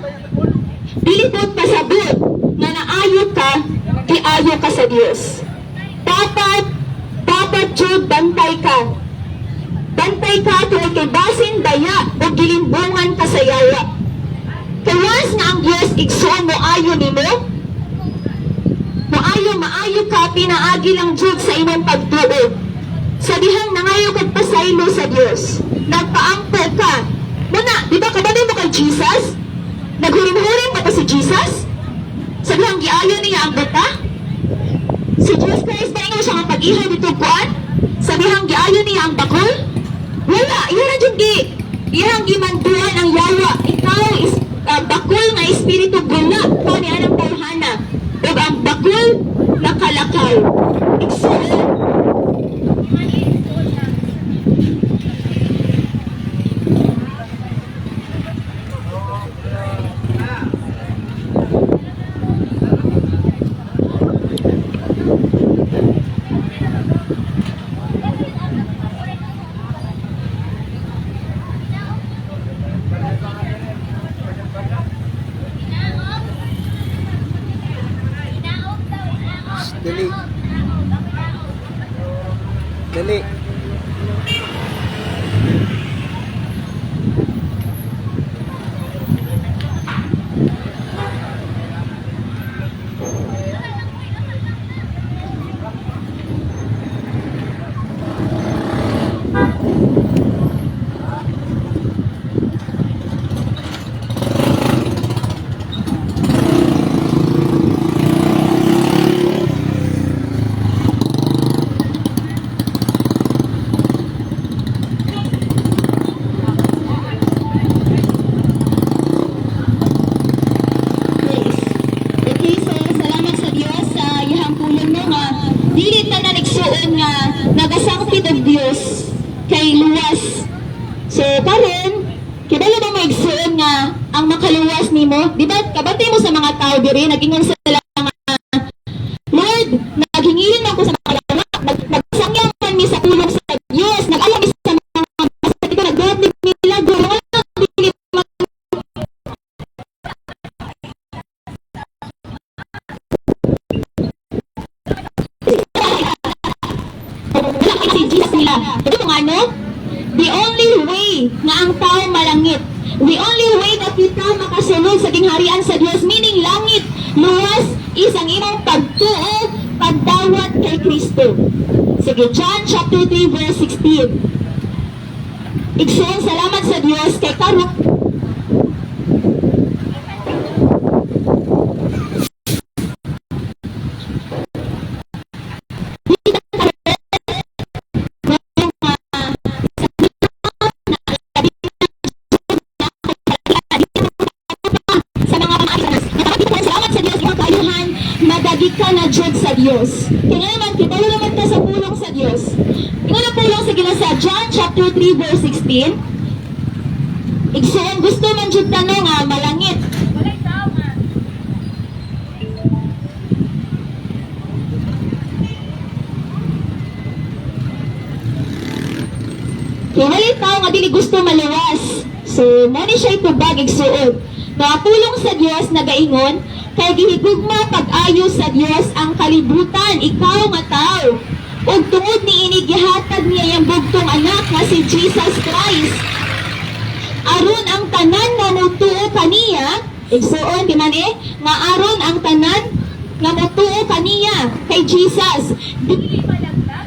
Dilipot pasabot na naayo ka, iayo ka sa Diyos. Dapat jud bantay ka. Bantay ka kung kay basin daya o gilimbungan ka sa yawa. Kawas nga ang Diyos igsuon mo ayo nimo. Maayo ka, pinaagi lang jud sa imong pagtuo. Sa dihang nangayo kag pasaylo sa Diyos. Nagpaampo ka. Muna, di ba kabali mo kay Jesus? Naghurim-hurim ba si Jesus? Sa dihang giayo niya ang bata? Si Jesus Christ ba ingon siya ang pag-ihay dito kuan? Sa dihang giayo niya ang bakol? Wala, iyan ang iyang gimanduan ang yawa. Ikaw is bakol nga espiritu gula. Ikaw ni anang tawhana. O ang bakol na kalakal. Igsuon. Dali. Dali. nagasangpit og Dios kay luwas. So karon kibalo ba mo igsuon nga ang makaluwas nimo? Di ba kabati mo sa mga tao diri nagingon sila nga Lord, naghingilin ako sa mga yawa, nagsangyaw man mi sa tulong sa Dios, nag-alam mi sa mga masakit ko nagdot ni milagro, wala dili man si Jesus nila. Ito mga ano? The only way nga ang tao malangit. The only way na kita makasunod sa gingharian sa Diyos, meaning langit, luwas, is ang imong pagtuo, pagdawat kay Kristo. Sige, John chapter 3 verse 16. Igsoon, salamat sa Diyos kay karon kagika na jud sa Dios. Kaya naman kibalo naman ta sa pulong sa Dios. Ingon ang pulong sa ginasa John chapter 3 verse 16. Igsoon gusto man jud tanong nga malangit. Kaya walay tao nga dili gusto maluwas. So, mo ni siya itubag igsuon. Nakapulong sa Dios nagaingon, kay gihigugma pag-ayo sa Dios ang kalibutan, ikaw nga tao. Ug tungod ni ini gihatag niya yang bugtong anak nga si Jesus Christ. Aron ang tanan nga mutuo kaniya, igsuon di man nga aron ang tanan nga mutuo kaniya kay Jesus. Dili malaglag.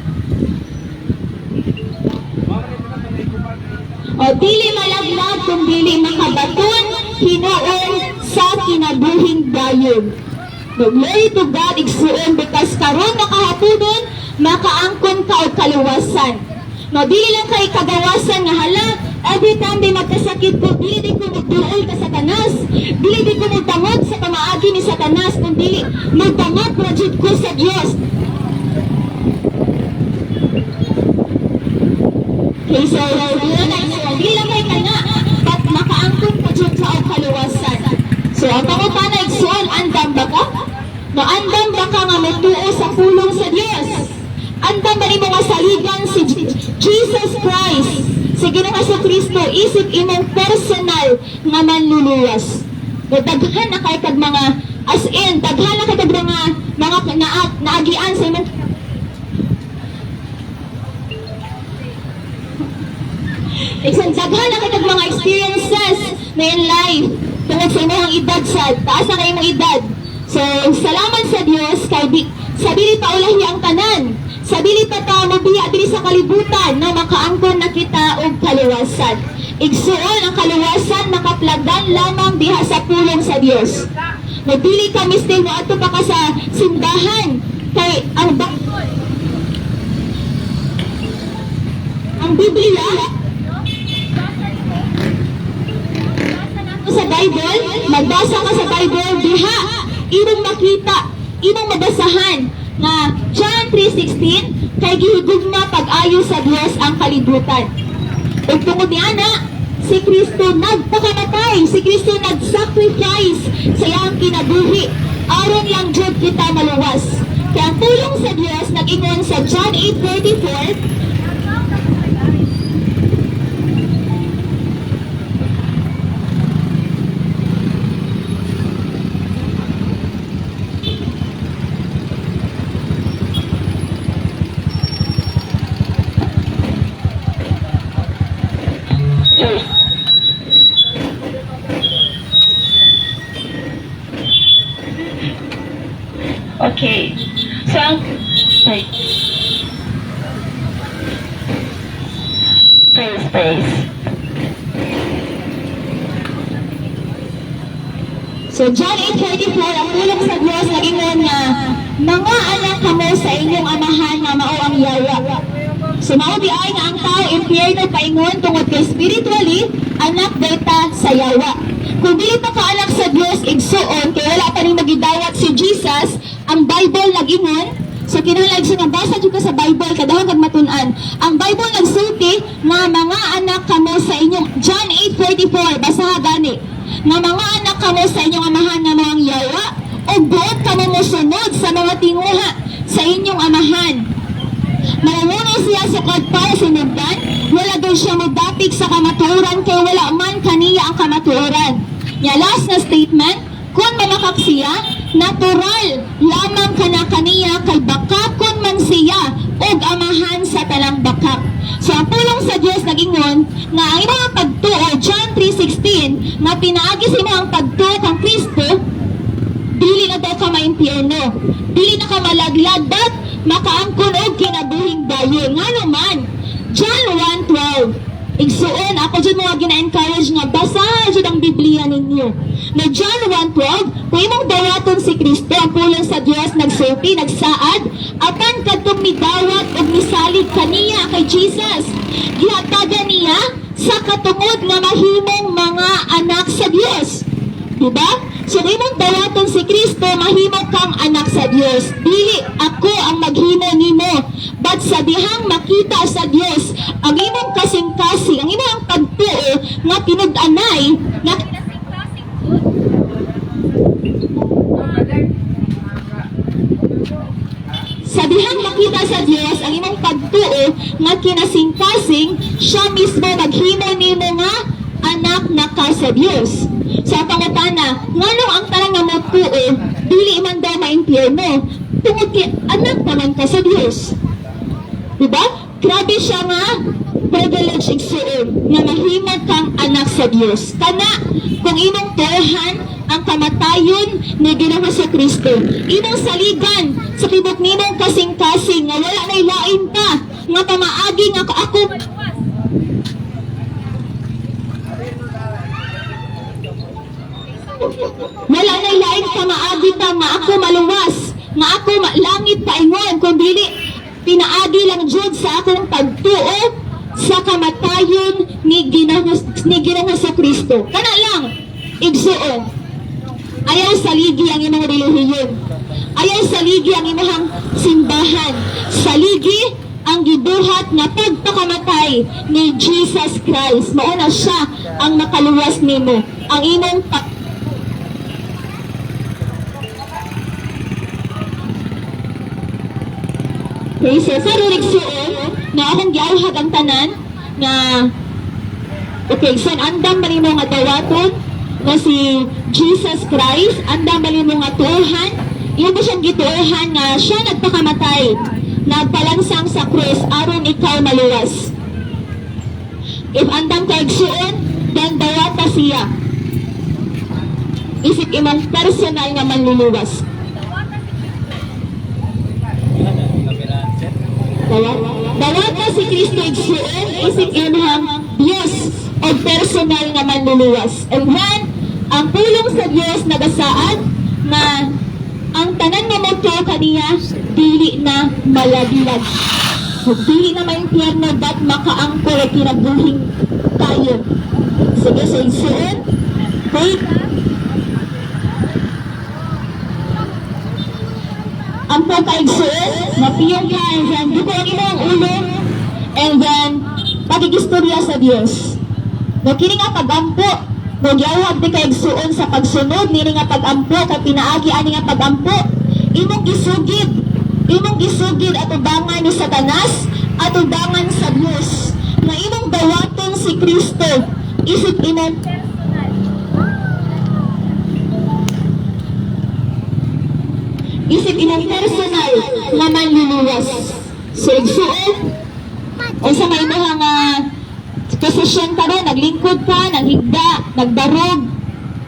O dili malaglag kung dili makabaton hinuon sa kinabuhing dayon. Glory to God, igsuon, because karon nakahaponon, makaangkon ka og kaluwasan. No, dili lang kay kagawasan nga hala, every time di magkasakit ko, dili di ko magduol ka Satanas, dili di ko magtangod sa pamaagi ni Satanas, kung dili magtangod na jud ko sa Dios. Okay, so, dili lang kay kana, but makaangkon ka jud sa og kaluwasan. So, ang pangutana igsuon, andam ba ka? No, andam ba ka nga mutuo sa pulong sa Dios? Andam ba ni mga saligan si Jesus Christ, si Ginoong Jesucristo, isip imong personal nga manluluwas. No, daghan na kay kag mga, as in, daghan na kay kag mga naagian sa imong daghan na kay kag mga experiences na in life tungod sa imong edad sa taas na kay imong edad. So, salamat sa Dios kay sa dili pa ulahi ang tanan. Sa dili pa ta mobiya diri sa kalibutan na makaangkon na kita og kaluwasan. Igsuon ang kaluwasan makaplagdan lamang diha sa pulong sa Dios. Nagdili kami still mo adto pa ka sa simbahan kay ang Biblia sa Bible, magbasa ka sa Bible diha, imong makita, imong mabasahan nga John 3:16 kay gihigugma pag-ayo sa Dios ang kalibutan. Ug tungod niana, si Kristo nagpakamatay, si Kristo nag-sacrifice sa iyang kinabuhi aron lang jud kita maluwas. Kaya ang tulong sa Dios nag-ingon sa John 8:34. Okay. So, praise. So, John 8:34, ang tulong sa Diyos nag-ingon nga, mga anak kamo sa inyong amahan nga mao ang yawa. So, mao di ay nga ang tao impyerno paingon tungod kay spiritually, anak data sa yawa. Kung dili pa ka anak sa Diyos, igsuon, kaya wala pa rin magidawat si Jesus, ang Bible nag-ingon, so kinahanglan siya nga basa jud ka sa Bible, kadahon kag matun-an. Ang Bible nagsulti nga mga anak kamo sa inyong, John 8:34, basaha gani, nga mga anak kamo sa inyong amahan nga mga yawa, o buot kamo mosunod sa mga tinguha sa inyong amahan. Maramuna siya sukad para sinugdan, wala daw siya magdapig sa kamatuoran kay wala man kaniya ang kamatuoran. Nya last na statement, kung mamakak siya, natural lamang kana kaniya kay bakakon man siya og amahan sa talang bakak. So ang pulong sa Dios nag-ingon nga ang imong pagtuo, John 3:16, na pinaagi sa imong pagtuo kang Kristo, dili na daw ka maimpyerno, dili na ka malaglag, but makaangkon og kinabuhing dayon. Nga naman, John 1:12. Igsuon, ako dyan mga gina-encourage nga, basahan dyan ang Biblia ninyo. Na John 1:12, kung imong dawaton si Kristo, ang pulong sa Dios, nagsulti, nagsaad, apan kadtong midawat o misalig kaniya kay Jesus. Gihatagan niya sa katungod nga mahimong mga anak sa Dios. Diba? So, kung imong dawaton si Kristo, mahimong kang anak sa Dios. Dili ako ang maghimo nimo, but sa dihang makita sa Dios ang imong kasing-kasing, ang imong pagtuo nga tinud-anay nga sa dihang makita sa Dios ang imong pagtuo nga kinasing-kasing, siya mismo maghimo nimo nga anak na ka sa Dios. Sa pangutana, nganong ang tanan nga motuo dili man daw maimpyerno tungod kay anak naman ka sa Dios. Diba? Grabe siya nga privilege igsuon nga mahimo kang anak sa Dios. Kana kung imong tuhan ang kamatayon ni Ginoong Jesucristo, imong saligan sa tibok nimong kasing-kasing nga wala nay lain pa nga pamaagi nga ako wala nay lain pa maagi pa nga ako maluwas, nga ako langit paingon, kung dili pinaagi lang jud sa akong pagtuo sa kamatayon ni Ginoong Jesucristo. Kana lang igsuon. Ayaw saligi ang imong relihiyon. Ayaw saligi ang imong simbahan. Saligi ang gibuhat nga pagpakamatay ni Jesus Christ. Mao na siya ang makaluwas nimo. Ang imong Okay, so sa religsuon na akong giawhag ang tanan nga okay, so andam ba nimo nga dawaton na si Jesus Christ, andam ba nimo nga tuohan, iyo ba siyang gituohan nga siya nagpakamatay, nagpalansang sa krus aron ikaw maluwas. If andam ka igsuon, then dawata siya. Isip imong personal nga manluluwas. Dawata si Kristo igsuon, isip imong Dios o personal nga manluluwas. And then, ang pulong sa Dios nagasaad na ang tanan nga moto kaniya dili na malabilag. Dili na maintyerno dat makaangkol at kinabuhing tayo. Sige, sa igsuon, wait. Ang pagkaigsuon, mapiyong ka, and then duko ang imong ulo, and then pagigistorya sa Dios. No, kini nga pagampo, no, giyawag di kaigsuon sa pagsunod, nini nga pagampo, kay pinaagi ani nga pagampo, imong gisugid at ubangan ni Satanas, at ubangan sa Dios, na imong dawaton si Kristo, isip imong personal nga manluluwas. So, igsuon, o sa may mga nga posisyon ka ron, naglingkod ka, naghigda, nagdarog,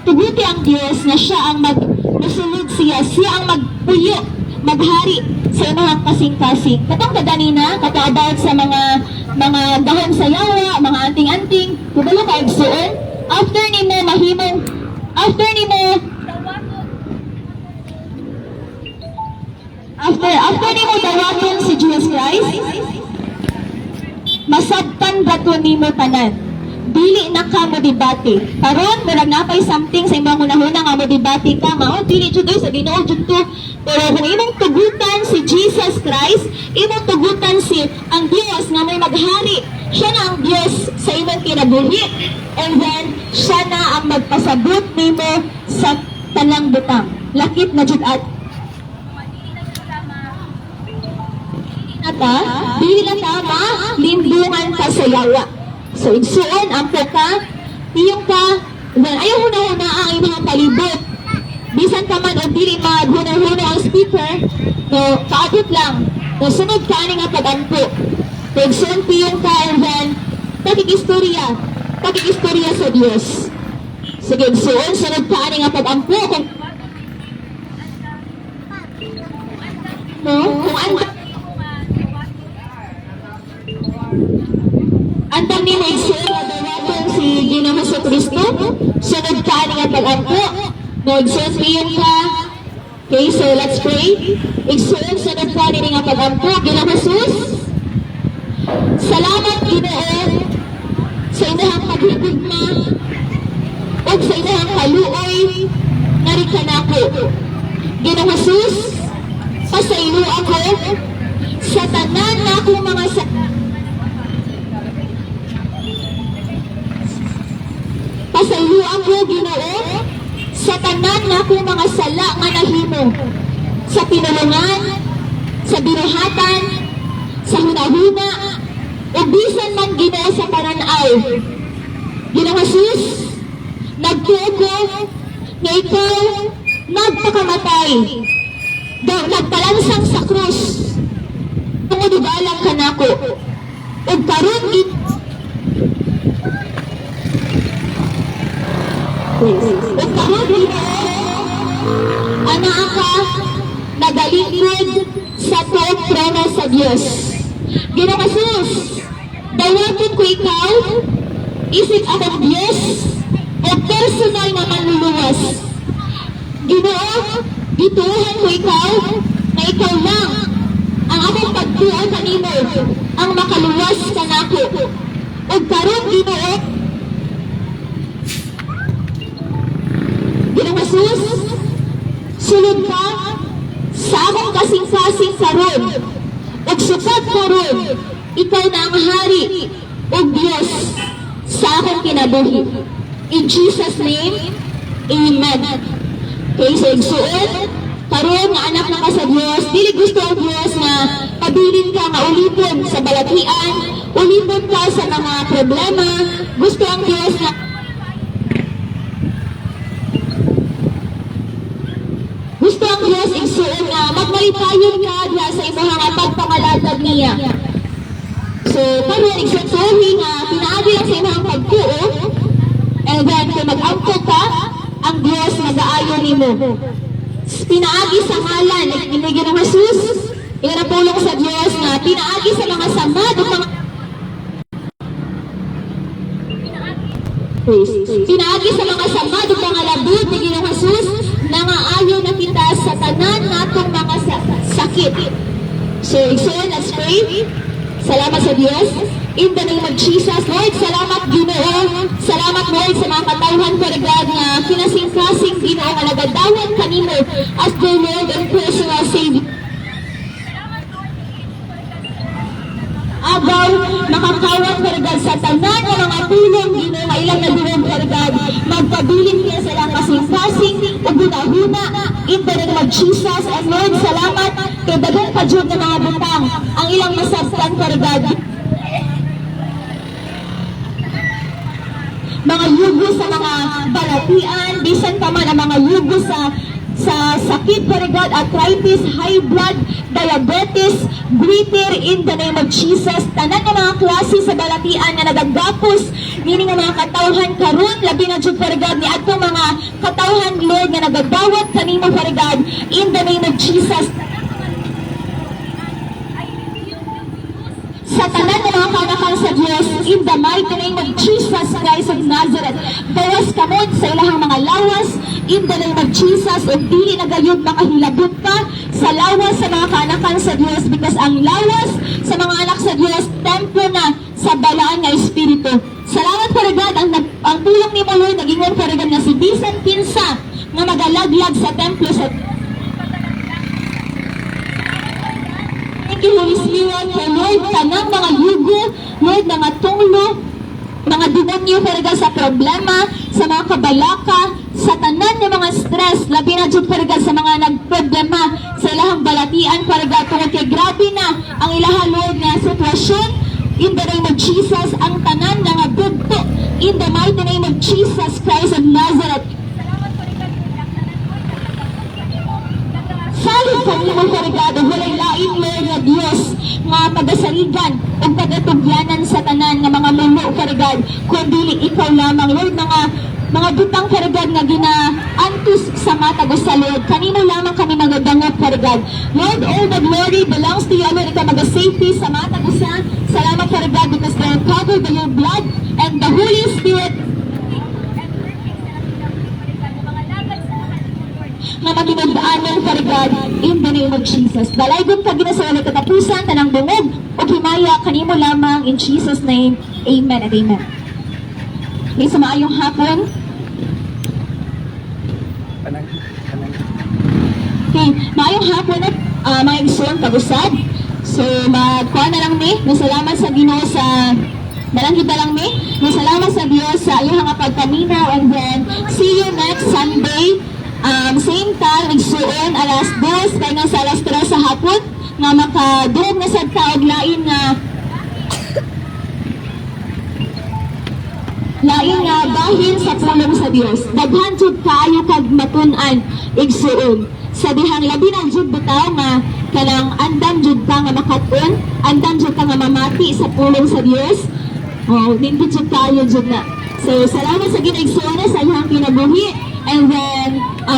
tuguti ang Diyos na siya ang magmusulod siya ang magpuyo, maghari sa mga kasing-kasing. Katong kadanina, about sa mga dahon sa yawa, mga anting-anting, kubalo ka igsuon, after nimo dawaton si Jesus Christ, masabtan gato nimo tanan. Dili na ka mo debate. Karon murag napay something sa imong hunahuna nga mo debate ka, mao dili jud sa Ginoo jud to. Pero kung imong tugutan si Jesus Christ, imong tugutan si ang Dios nga may maghari. Siya na ang Dios sa imong kinabuhi. And then siya na ang magpasabot nimo sa tanang butang. Lakip na jud at dili na tama, limbungan ka sa yawa. So, igsuon, ampo ka, tiyong ka, then ayaw huna-huna ang imong palibot. Bisan ka man o dili maghuna-huna ang speaker, no, kaabot lang. No, sunod ka ani nga pag-ampo. So, igsuon, tiyong ka, and then, pakikistorya sa Dios. Sige, igsuon, sunod ka ani nga pag-ampo. Kung andang ni Maigsuon na dawaton si Ginoong Jesucristo, sunod ka ani nga pag-ampo, nagsuon piyon ka. Okay, so let's pray. Igsuon, sunod ka ani nga pag-ampo, Ginoong Jesus. Salamat Ginoo sa inahang paghigugma o sa inahang kaluoy nga rin kanako. Ginoong Jesus, pasaylo ako sa tanan na akong mga pasaylo ako, Ginoo, sa tanan na akong mga sala nga nahimo, sa pinulungan, sa binuhatan, sa hunahuna, o bisan man Ginoo sa pananaw. Ginoong Jesus, nagtuo ko nga ikaw nagpakamatay, nagpalansang sa krus, tumudugalang ka nako, o karon anak ka nagalingkod sa top trono sa Diyos. Ginoong Jesus, dawaton ko ikaw, isip akong Diyos, o personal na manluluwas. Ginoo, gituhan ko ikaw, na ikaw lang, ang akong pagtuon kanimo, ang makaluwas ka nako. O karon Ginoo, Ginoong Jesus, sulod ka sa akong kasing-kasing karon, ug sukat karon, ikaw na ang hari o Diyos sa akong kinabuhi. In Jesus' name, Amen. Kay sa igsuon, karon nga anak na ka sa Diyos, dili gusto ang Diyos nga pabilin ka nga ulipon sa balatian, ulipon ka sa mga problema. Gusto ang Diyos nga igsuon nga magmalitayon ka diha sa imong nga pagpangalatag niya. So, karon igsuon nga pinaagi lang sa imong pagtuo, and then kung mag-angkot ka, ang Diyos mag-aayon nimo. Pinaagi sa ngalan ni Ginoong Jesus, iganapulong sa Diyos nga pinaagi sa mga samad o mga pinaagi sa mga samad o mga labud ni Ginoong Jesus, nangaayon na kita sa tanan natong mga sakit. So, let's pray. Salamat sa Diyos. In the name of Jesus, Lord, salamat Ginoo. Salamat Lord sa mga katawhan ko regard nga kinasing-kasing Ginoo nga nagadawan kanimo as the Lord and personal Savior. Agaw, makakawat ko regard sa tanan nga mga tulong Ginoo nga ilang naduwag ko regard. Magpabilin niya sa ilang kasing-kasing o gunahuna in the name of Jesus. And Lord, salamat kay dagang padyod na mga butang ang ilang masabtan ko regard. Mga yugo sa mga balatian, bisan pa man ang mga yugo sa sakit ko regard, arthritis, high blood, diabetes, goiter in the name of Jesus. Tanan ng mga klase sa balatian na nagagapos, meaning ang mga katawhan karon, labi na dyan ko regard ni atong mga katawhan Lord nga nagagawat kanimo ko regard in the name of Jesus. Sa tanan ng mga kanakan sa Diyos, in the mighty name of Jesus Christ of Nazareth, bawas kamot sa ilahang mga lawas, in the name of Jesus, o dili na gayud makahilabot pa sa lawas sa mga kanakan sa Diyos, because ang lawas sa mga anak sa Diyos, templo na sa balaan nga Espiritu. Salamat po regard, ang tulong ni mo Lord, nag-ingon po regard na si bisan pinsa nga magalaglag sa templo sa Holy Spirit, for Lord, tanang mga yugo, Lord, mga tunglo, mga demonyo paraga sa problema, sa mga kabalaka, sa tanan ng mga stress, labi na dyan paraga sa mga nagproblema, sa ilahang balatian paraga, tungkol kay grabe na ang ilahang Lord na sitwasyon, in the name of Jesus, ang tanan ng bugto, in the mighty name of Jesus Christ of Nazareth. Salit kanimo karigado, walay lain Lord na Diyos nga pagasaligan o pagatugyanan sa tanan ng mga mulo karigad, kundi ikaw lamang Lord, mga butang karigad nga ginaantus sa mata ko sa Lord, kanino lamang kami magadangot karigad. Lord, all the glory belongs to you, Lord, ikaw magasafety sa mata ko sa salamat karigad, because they are covered by your blood and the Holy Spirit nga matinagdaanan karigad in the name of Jesus. Dalaygon ka ginasawala katapusan, tanang bungog o himaya kanimo lamang in Jesus' name. Amen and amen. Okay, sa maayong hapon. Okay, maayong hapon na mga igsoon pag-usad. So, magkuha na lang ni. Masalamat sa Ginoo sa Nalang kita lang ni. Masalamat sa Diyos sa iyong mga pagpaminaw, and then see you next Sunday. Same time, igsuon, alas 2, kaya nga sa alas 3 sa hapon, nga makadurog na sa taog lain nga bahin sa pulong sa Dios. Daghan jud kaayo kag matun-an igsuon. Sa dihang labi ng jud bitaw nga kanang andam jud ka nga makatun, andam jud ka nga mamati sa pulong sa Dios. Oh, nindot jud kaayo jud na. So salamat sa ginigsuon sa iyang kinabuhi. And then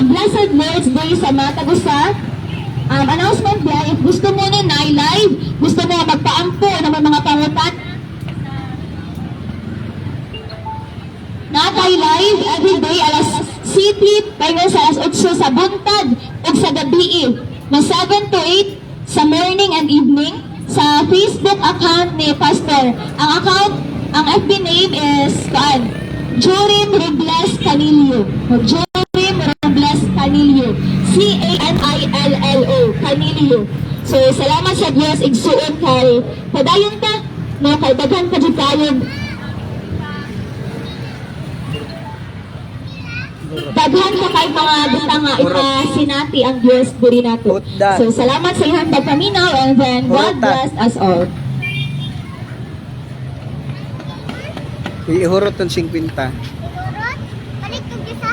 blessed Lord's Day sa mga tagusa. Announcement ba, if gusto mo ni live, gusto mo magpaampo ng mga pangutan, natay live everyday alas City, tayo sa alas 8 sa buntag o sa gabi, ng 7 to 8 sa morning and evening sa Facebook account ni Pastor. Ang FB name is Jorim Robles Canillo. Jorim Robles Canillo. Canillo. Canillo. So, salamat sa Diyos, igsuon kay padayon ta, no, kay daghan ka dyan kayo. Daghan ka kay mga butang nga ikasinati ang Diyos diri nato. So, salamat sa iyong pagpaminaw, and then God bless us all. Ihurot ng 50. Balik kong isa.